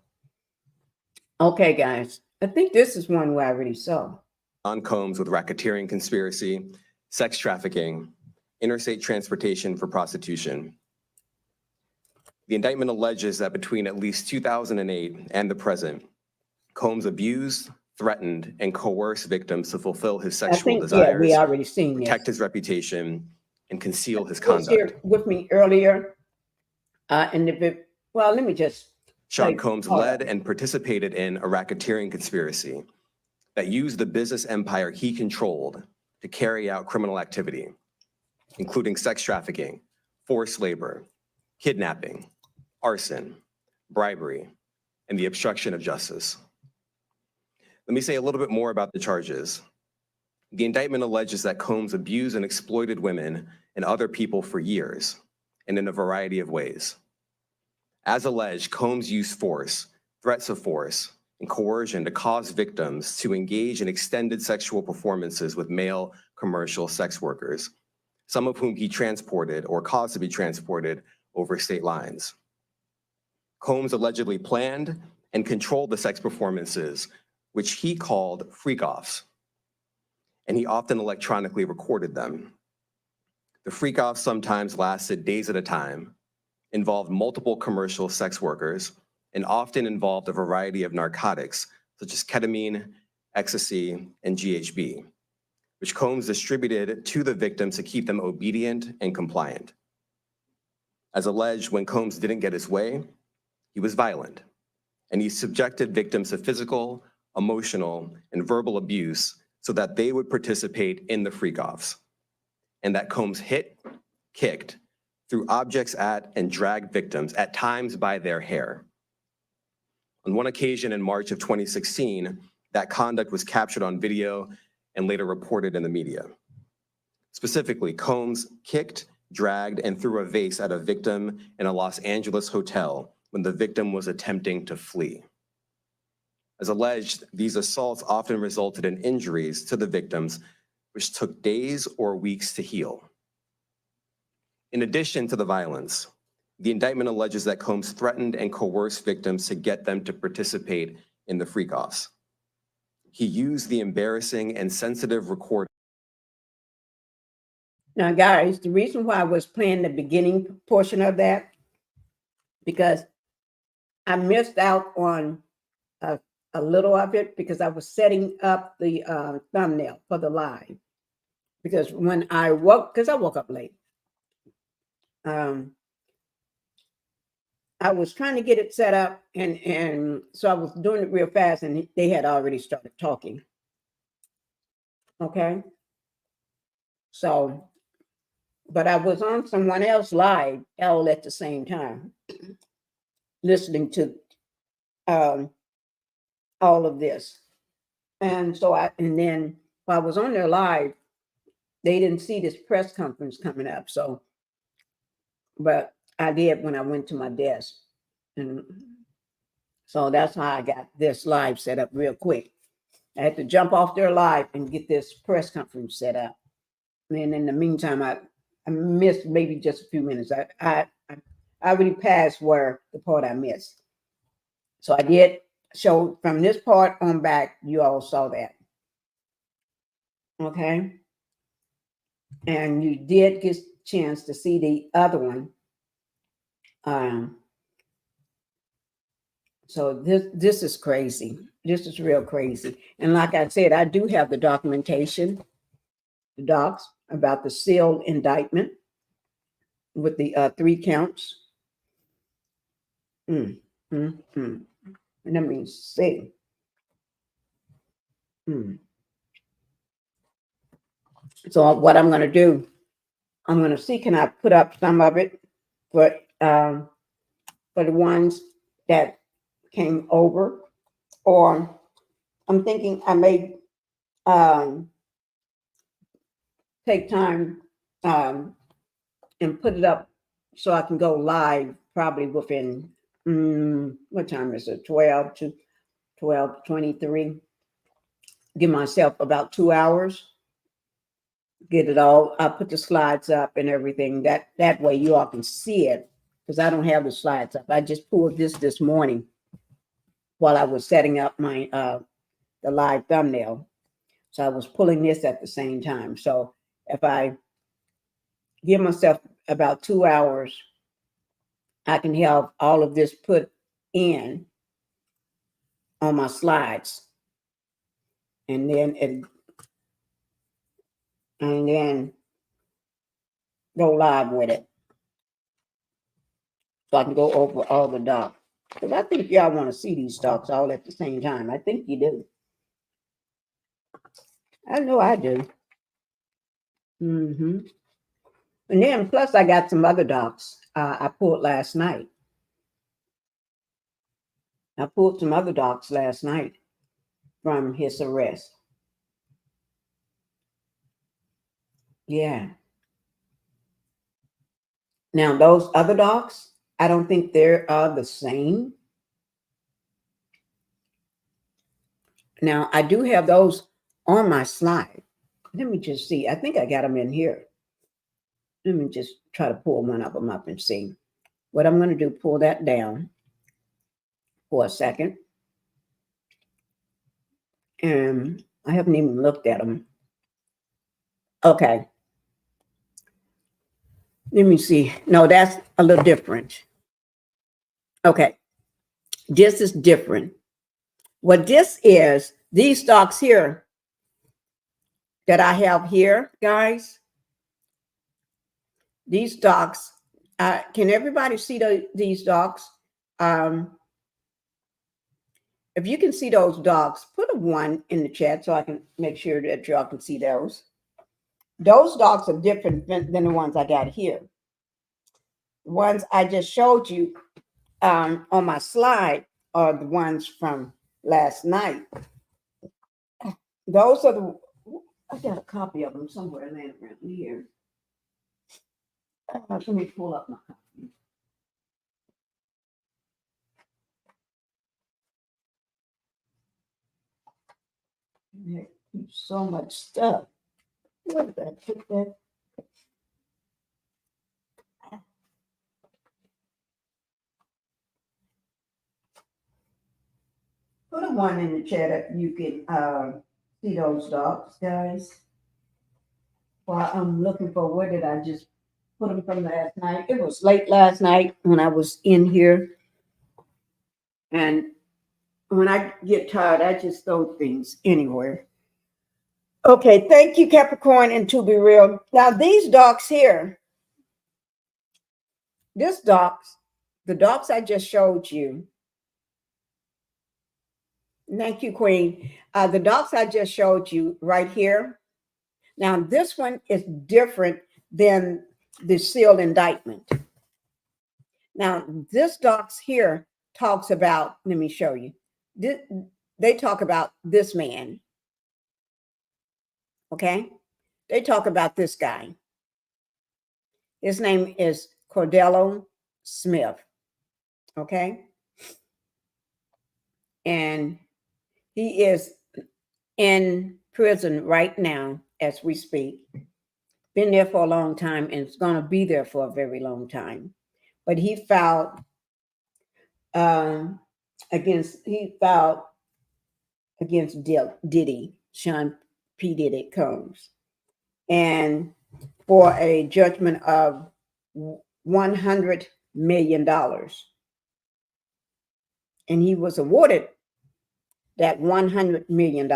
Okay, guys. I think this is one we already saw. On Combs with racketeering conspiracy, sex trafficking, interstate transportation for prostitution. The indictment alleges that between at least 2008 and the present, Combs abused, threatened, and coerced victims to fulfill his I sexual think, yeah, we desires, already seen this. protect his reputation, and conceal his He was here conduct. with me earlier. Well, let me just. Sean like, Combs hold led on. and participated in a racketeering conspiracy that used the business empire he controlled to carry out criminal activity, including sex trafficking, forced labor, kidnapping, arson, bribery, and the obstruction of justice. Let me say a little bit more about the charges. The indictment alleges that Combs abused and exploited women and other people for years and in a variety of ways. As alleged, Combs used force, threats of force, and coercion to cause victims to engage in extended sexual performances with male commercial sex workers, some of whom he transported or caused to be transported over state lines. Combs allegedly planned and controlled the sex performances, which he called freak-offs, and he often electronically recorded them. The freak-offs sometimes lasted days at a time, involved multiple commercial sex workers, and often involved a variety of narcotics, such as ketamine, ecstasy, and GHB, which Combs distributed to the victims to keep them obedient and compliant. As alleged, when Combs didn't get his way, he was violent, and he subjected victims to physical, emotional, and verbal abuse so that they would participate in the freak-offs, and that Combs hit, kicked, threw objects at, and dragged victims, at times by their hair. On one occasion in March of 2016, that conduct was captured on video and later reported in the media. Specifically, Combs kicked, dragged, and threw a vase at a victim in a Los Angeles hotel when the victim was attempting to flee. As alleged, these assaults often resulted in injuries to the victims, which took days or weeks to heal. In addition to the violence, the indictment alleges that Combs threatened and coerced victims to get them to participate in the freak-offs. He used the embarrassing and sensitive recording. Now, guys, the reason why I was playing the beginning portion of that, because I missed out on a little of it because I was setting up the thumbnail for the live. Because when I woke, because I woke up late, I was trying to get it set up, and so I was doing it real fast, and they had already started talking. Okay. So, but I was on someone else live all at the same time, listening to all of this. And so and then while I was on there live, they didn't see this press conference coming up. So, but I did when I went to my desk. And so that's how I got this live set up real quick. I had to jump off there live and get this press conference set up. And in the meantime, I missed maybe just a few minutes. I already passed where the part I missed. So I did show from this part on back, you all saw that. Okay. And you did get a chance to see the other one. So this is crazy. This is real crazy. And like I said, I do have the documentation, the docs about the sealed indictment with the 3 counts. Let me see. So what I'm going to do, I'm going to see, can I put up some of it for the ones that came over, or I'm thinking I may take time and put it up so I can go live probably within what time is it, 12 to 12:23. Give myself about 2 hours, get it all. I'll put the slides up and everything, that way you all can see it, because I don't have the slides up. I just pulled this morning while I was setting up my the live thumbnail. So I was pulling this at the same time. So if I give myself about 2 hours, I can have all of this put in on my slides. And then go live with it. So I can go over all the docs. Because I think y'all want to see these docs all at the same time. I think you do. I know I do. And then plus I got some other docs I pulled last night. I pulled some other docs last night from his arrest. Yeah. Now those other docs, I don't think they're the same. Now I do have those on my slide. Let me just see. I think I got them in here. Let me just try to pull one of them up and see. What I'm going to do, pull that down for a second. And I haven't even looked at them. Okay. Let me see. No, that's a little different. Okay. This is different. What this is, these docs here that I have here, guys, these docs, can everybody see these docs? If you can see those docs, put a 1 in the chat so I can make sure that y'all can see those. Those docs are different than the ones I got here. The ones I just showed you on my slide are the ones from last night. Those are the, I got a copy of them somewhere laying around here. Let me pull up my copy. There keeps so much stuff. Where did I put that? Put a 1 in the chat if you can see those docs, guys. While I'm looking for, where did I just put them from last night? It was late last night when I was in here. And when I get tired, I just throw things anywhere. Okay, thank you, Capricorn, and to be real. Now, these docs here, this docs, the docs I just showed you. Thank you, Queen. The docs I just showed you right here. Now, this one is different than the sealed indictment. Now, this docs here talks about, let me show you. They talk about this man. Okay? They talk about this guy. His name is Cordello Smith. Okay? And he is in prison right now as we speak. Been there for a long time and it's going to be there for a very long time. But he filed against Diddy, Sean P. Diddy Combs, and for a judgment of $100 million. And he was awarded that $100 million.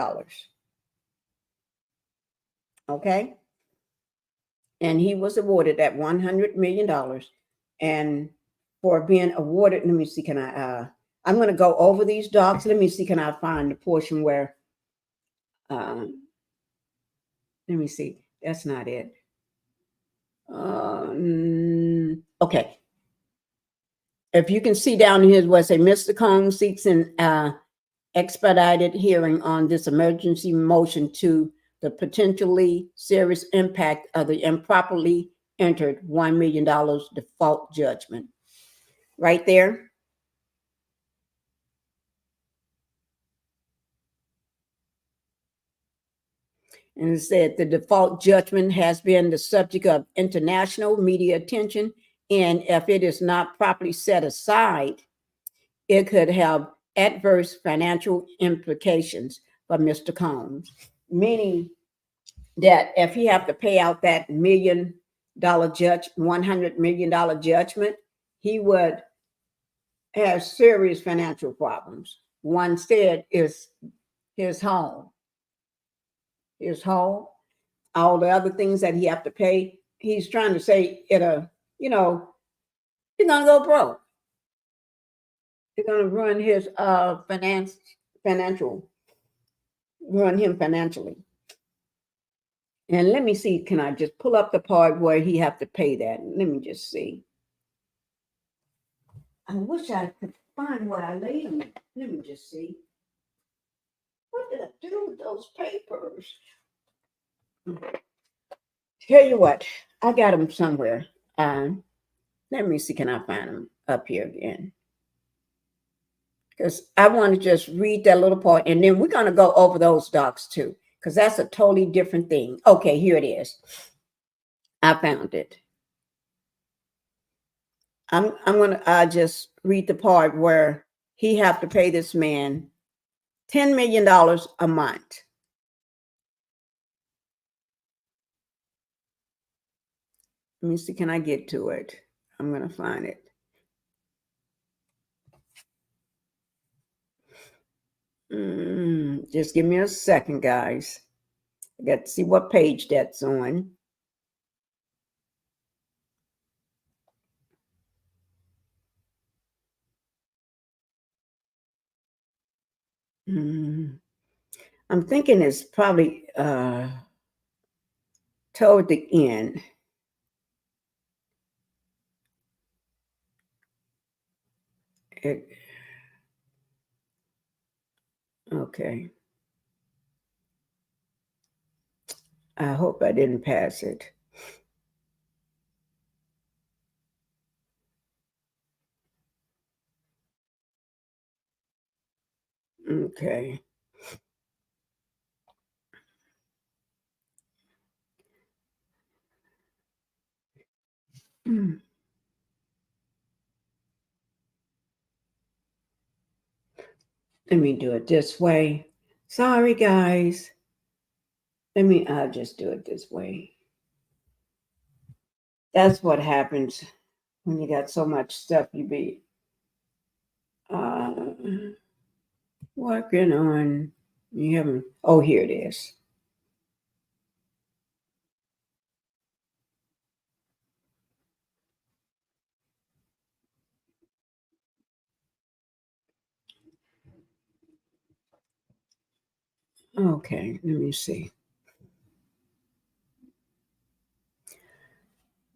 Okay? And he was awarded that $100 million. And for being awarded, let me see, can I, I'm going to go over these docs. Let me see, can I find the portion where, let me see, that's not it. Okay. If you can see down here where it say Mr. Combs seeks an expedited hearing on this emergency motion to the potentially serious impact of the improperly entered $1 million default judgment. Right there. And it said the default judgment has been the subject of international media attention, and if it is not properly set aside, it could have adverse financial implications for Mr. Combs, meaning that if he have to pay out that $100 million judgment, he would have serious financial problems. One said is his home. His home, all the other things that he have to pay. He's trying to say it'll, you know, he's gonna go broke. It's gonna ruin his financial, ruin him financially. And let me see, can I just pull up the part where he have to pay that? Let me just see. I wish I could find where I laid them. Let me just see. What did I do with those papers? Tell you what, I got them somewhere. Let me see, can I find them up here again? Because I want to just read that little part, and then we're going to go over those docs too, because that's a totally different thing. Okay, here it is. I found it. I'm going to just read the part where he have to pay this man $10 million a month. Let me see, can I get to it? I'm going to find it. Just give me a second, guys. I got to see what page that's on. I'm thinking it's probably toward the end. Okay. I hope I didn't pass it. Okay. Let me do it this way. Sorry, guys. I'll just do it this way. That's what happens when you got so much stuff you be working on. You haven't, oh, here it is. Okay, let me see.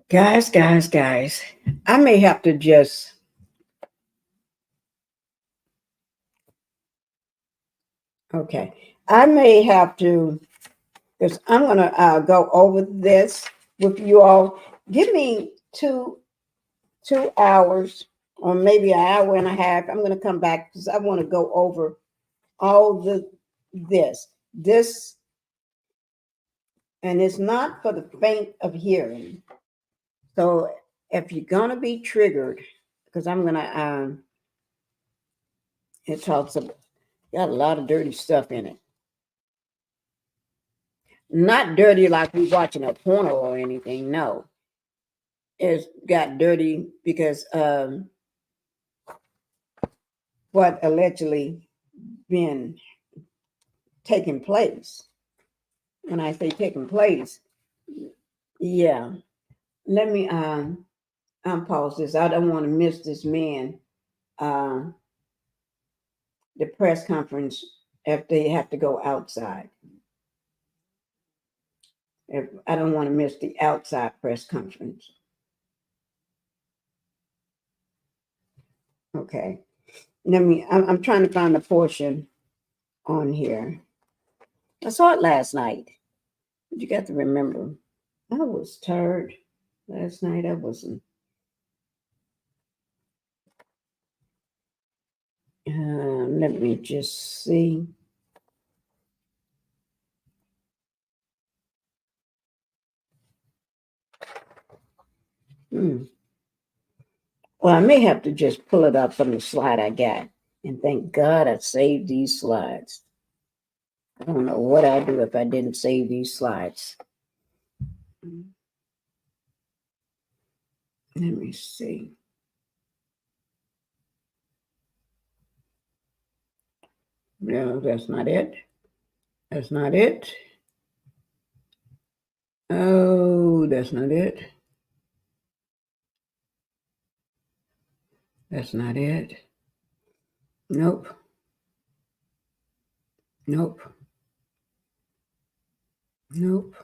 Guys, I may have to just I may have to, because I'm going to go over this with you all. Give me two hours or maybe an hour and a half. I'm going to come back because I want to go over all this, and it's not for the faint of hearing. So if you're going to be triggered, because I'm going to, it talks about, got a lot of dirty stuff in it. Not dirty like we're watching a porno or anything, no. It's got dirty because what allegedly been taking place. When I say taking place, yeah. Let me pause this. I don't want to miss this man. The press conference if they have to go outside. I don't want to miss the outside press conference. Okay. I'm trying to find the portion on here. I saw it last night. But you got to remember, I was tired last night. I wasn't. Let me just see. Well, I may have to just pull it up from the slide I got. And thank God I saved these slides. I don't know what I'd do if I didn't save these slides. Let me see. No, that's not it. That's not it. Oh, that's not it. That's not it. Nope. Nope. Nope.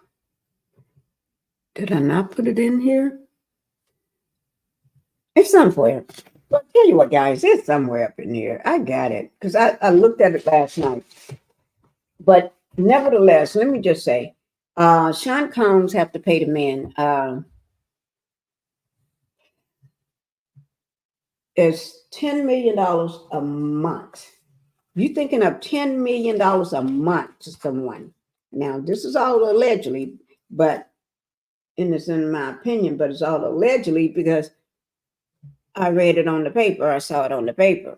Did I not put it in here? It's somewhere. But tell you what, guys, it's somewhere up in here. I got it because I looked at it last night. But nevertheless, let me just say, Sean Combs have to pay the man. It's $10 million a month. You thinking of $10 million a month to someone. Now, this is all allegedly, but and it's in my opinion, but it's all allegedly because I read it on the paper. I saw it on the paper.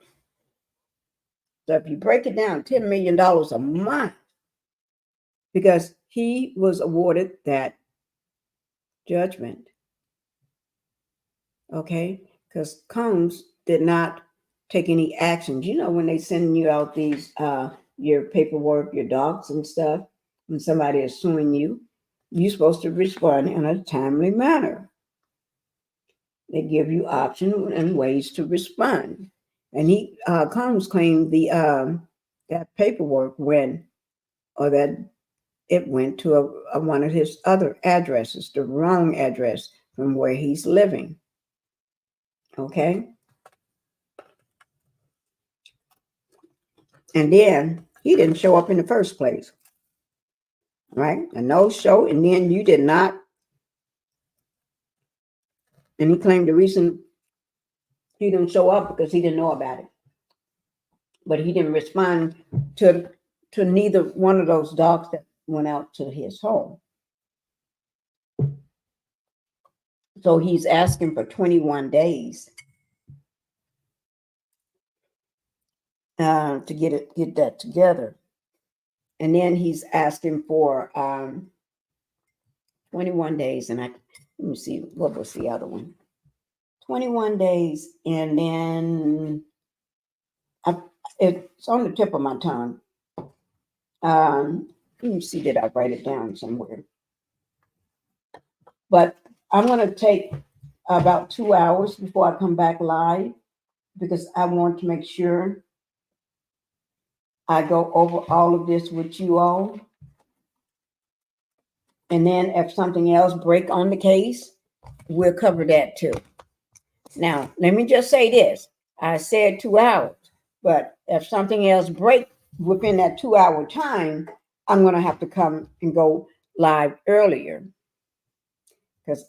So if you break it down, $10 million a month, because he was awarded that judgment. Okay? Because Combs did not take any actions. You know, when they send you out these, your paperwork, your docs and stuff, when somebody is suing you, you're supposed to respond in a timely manner. They give you options and ways to respond. And he, Combs claimed that paperwork that it went to one of his other addresses, the wrong address from where he's living. Okay? And then he didn't show up in the first place. Right? A no show, and then you did not. And he claimed the reason he didn't show up because he didn't know about it. But he didn't respond to neither one of those dogs that went out to his home. So he's asking for 21 days to get that together. And then he's asking for 21 days. And let me see, what was the other one? 21 days. And then it's on the tip of my tongue. Let me see, did I write it down somewhere? But I'm going to take about 2 hours before I come back live because I want to make sure I go over all of this with you all. And then if something else break on the case, we'll cover that too. Now, let me just say this. I said 2 hours, but if something else break within that 2 hour time, I'm going to have to come and go live earlier. Because,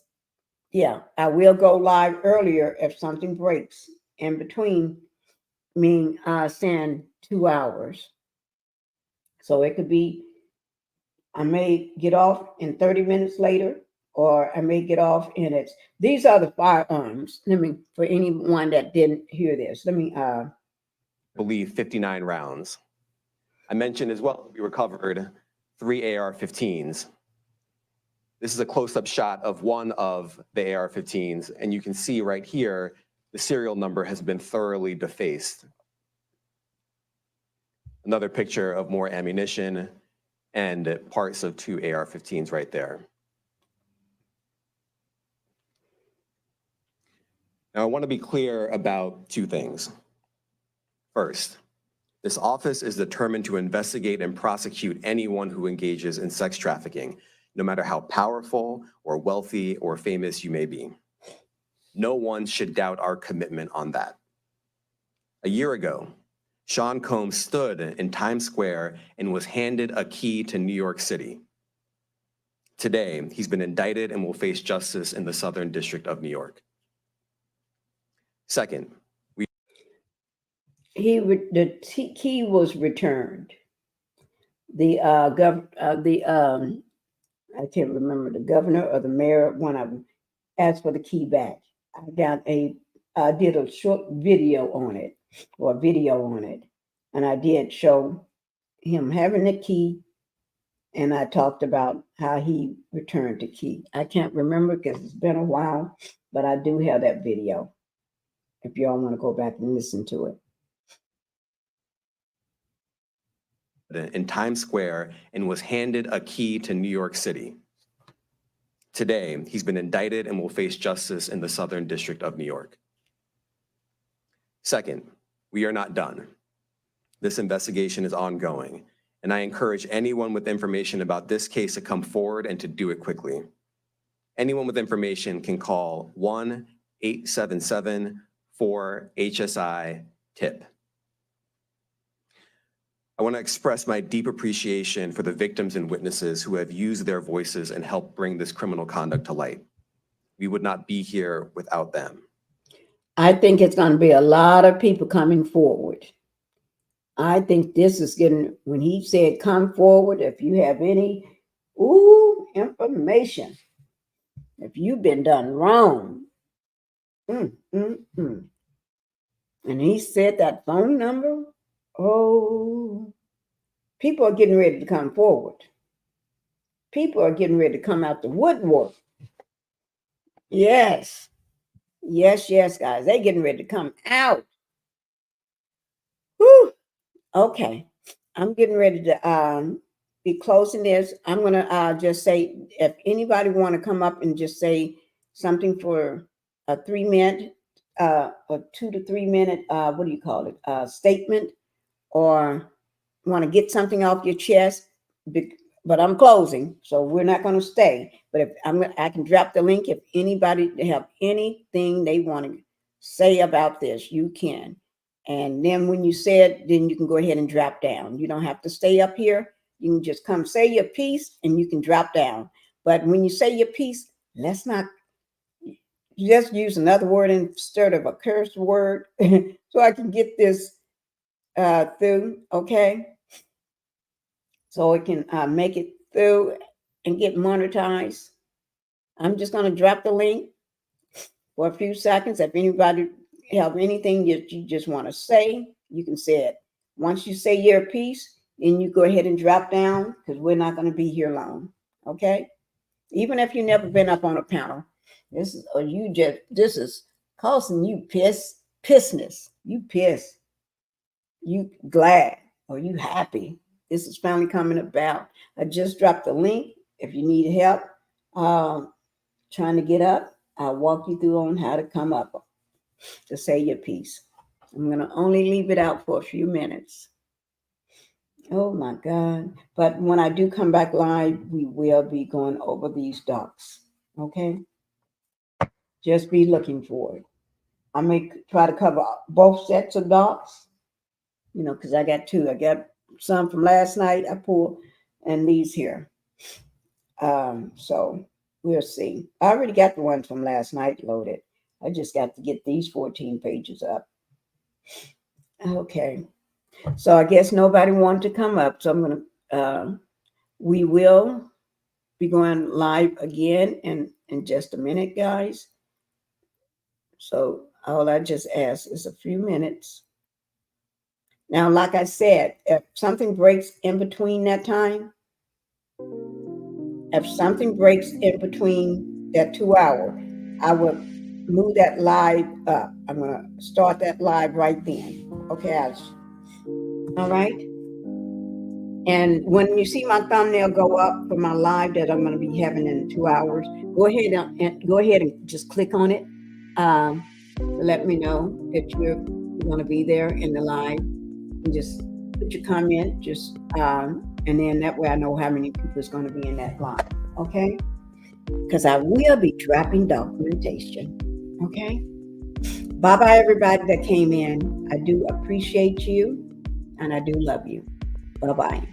yeah, I will go live earlier if something breaks in between me saying 2 hours. So it could be, I may get off in 30 minutes later, or I may get off in it. These are the firearms. For anyone that didn't hear this, believe 59 rounds. I mentioned as well, we recovered 3 AR-15s. This is a close-up shot of one of the AR-15s, and you can see right here, the serial number has been thoroughly defaced. Another picture of more ammunition and parts of 2 AR-15s right there. Now, I want to be clear about 2 things. First, this office is determined to investigate and prosecute anyone who engages in sex trafficking, no matter how powerful or wealthy or famous you may be. No one should doubt our commitment on that. A year ago, Sean Combs stood in Times Square and was handed a key to New York City. Today, he's been indicted and will face justice in the Southern District of New York. Second, the key was returned. I can't remember the governor or the mayor, one of them, asked for the key back. I did a short video on it, and I did show him having the key, and I talked about how he returned the key. I can't remember because it's been a while, but I do have that video if y'all want to go back and listen to it. in Times Square and was handed a key to New York City. Today, he's been indicted and will face justice in the Southern District of New York. Second, we are not done. This investigation is ongoing, and I encourage anyone with information about this case to come forward and to do it quickly. Anyone with information can call 1-877-4-HSI-TIP. I want to express my deep appreciation for the victims and witnesses who have used their voices and helped bring this criminal conduct to light. We would not be here without them. I think it's going to be a lot of people coming forward. I think this is getting, when he said come forward, if you have any information, if you've been done wrong, and he said that phone number, people are getting ready to come forward. People are getting ready to come out the woodwork. Yes, guys, they're getting ready to come out. Whew. Okay, I'm getting ready to be closing this. I'm gonna just say, if anybody want to come up and just say something for a 3-minute, a 2 to 3 minute, what do you call it, statement, or want to get something off your chest, but I'm closing, so we're not going to stay. But if I can drop the link. If anybody have anything they want to say about this, you can. And then when you say it, then you can go ahead and drop down. You don't have to stay up here. You can just come say your piece and you can drop down. But when you say your piece, let's not just use another word instead of a curse word so I can get this through, okay? So it can make it through and get monetized. I'm just going to drop the link for a few seconds. If anybody have anything that you just want to say, you can say it. Once you say your piece, then you go ahead and drop down, because we're not going to be here long, okay? Even if you've never been up on a panel, this is causing you pissness. You pissed. You glad, or you happy. This is finally coming about. I just dropped the link. If you need help trying to get up, I'll walk you through on how to come up to say your piece. I'm going to only leave it out for a few minutes. Oh my God. But when I do come back live, we will be going over these docs. Okay? Just be looking for it. I may try to cover both sets of docs, because I got two. I got some from last night I pulled, and these here. So we'll see. I already got the ones from last night loaded. I just got to get these 14 pages up. Okay. So I guess nobody wanted to come up. So I'm going to, we will be going live again in just a minute, guys. So all I just ask is a few minutes. Now, like I said, if something breaks in between that time, if something breaks in between that 2 hour, I will move that live up. I'm going to start that live right then. Okay, all right. And when you see my thumbnail go up for my live that I'm going to be having in 2 hours, go ahead and just click on it. Let me know that you're going to be there in the live. And just put your comment, and then that way I know how many people is going to be in that live. Okay? Because I will be dropping documentation. Okay? Bye-bye, everybody that came in. I do appreciate you, and I do love you. Bye-bye.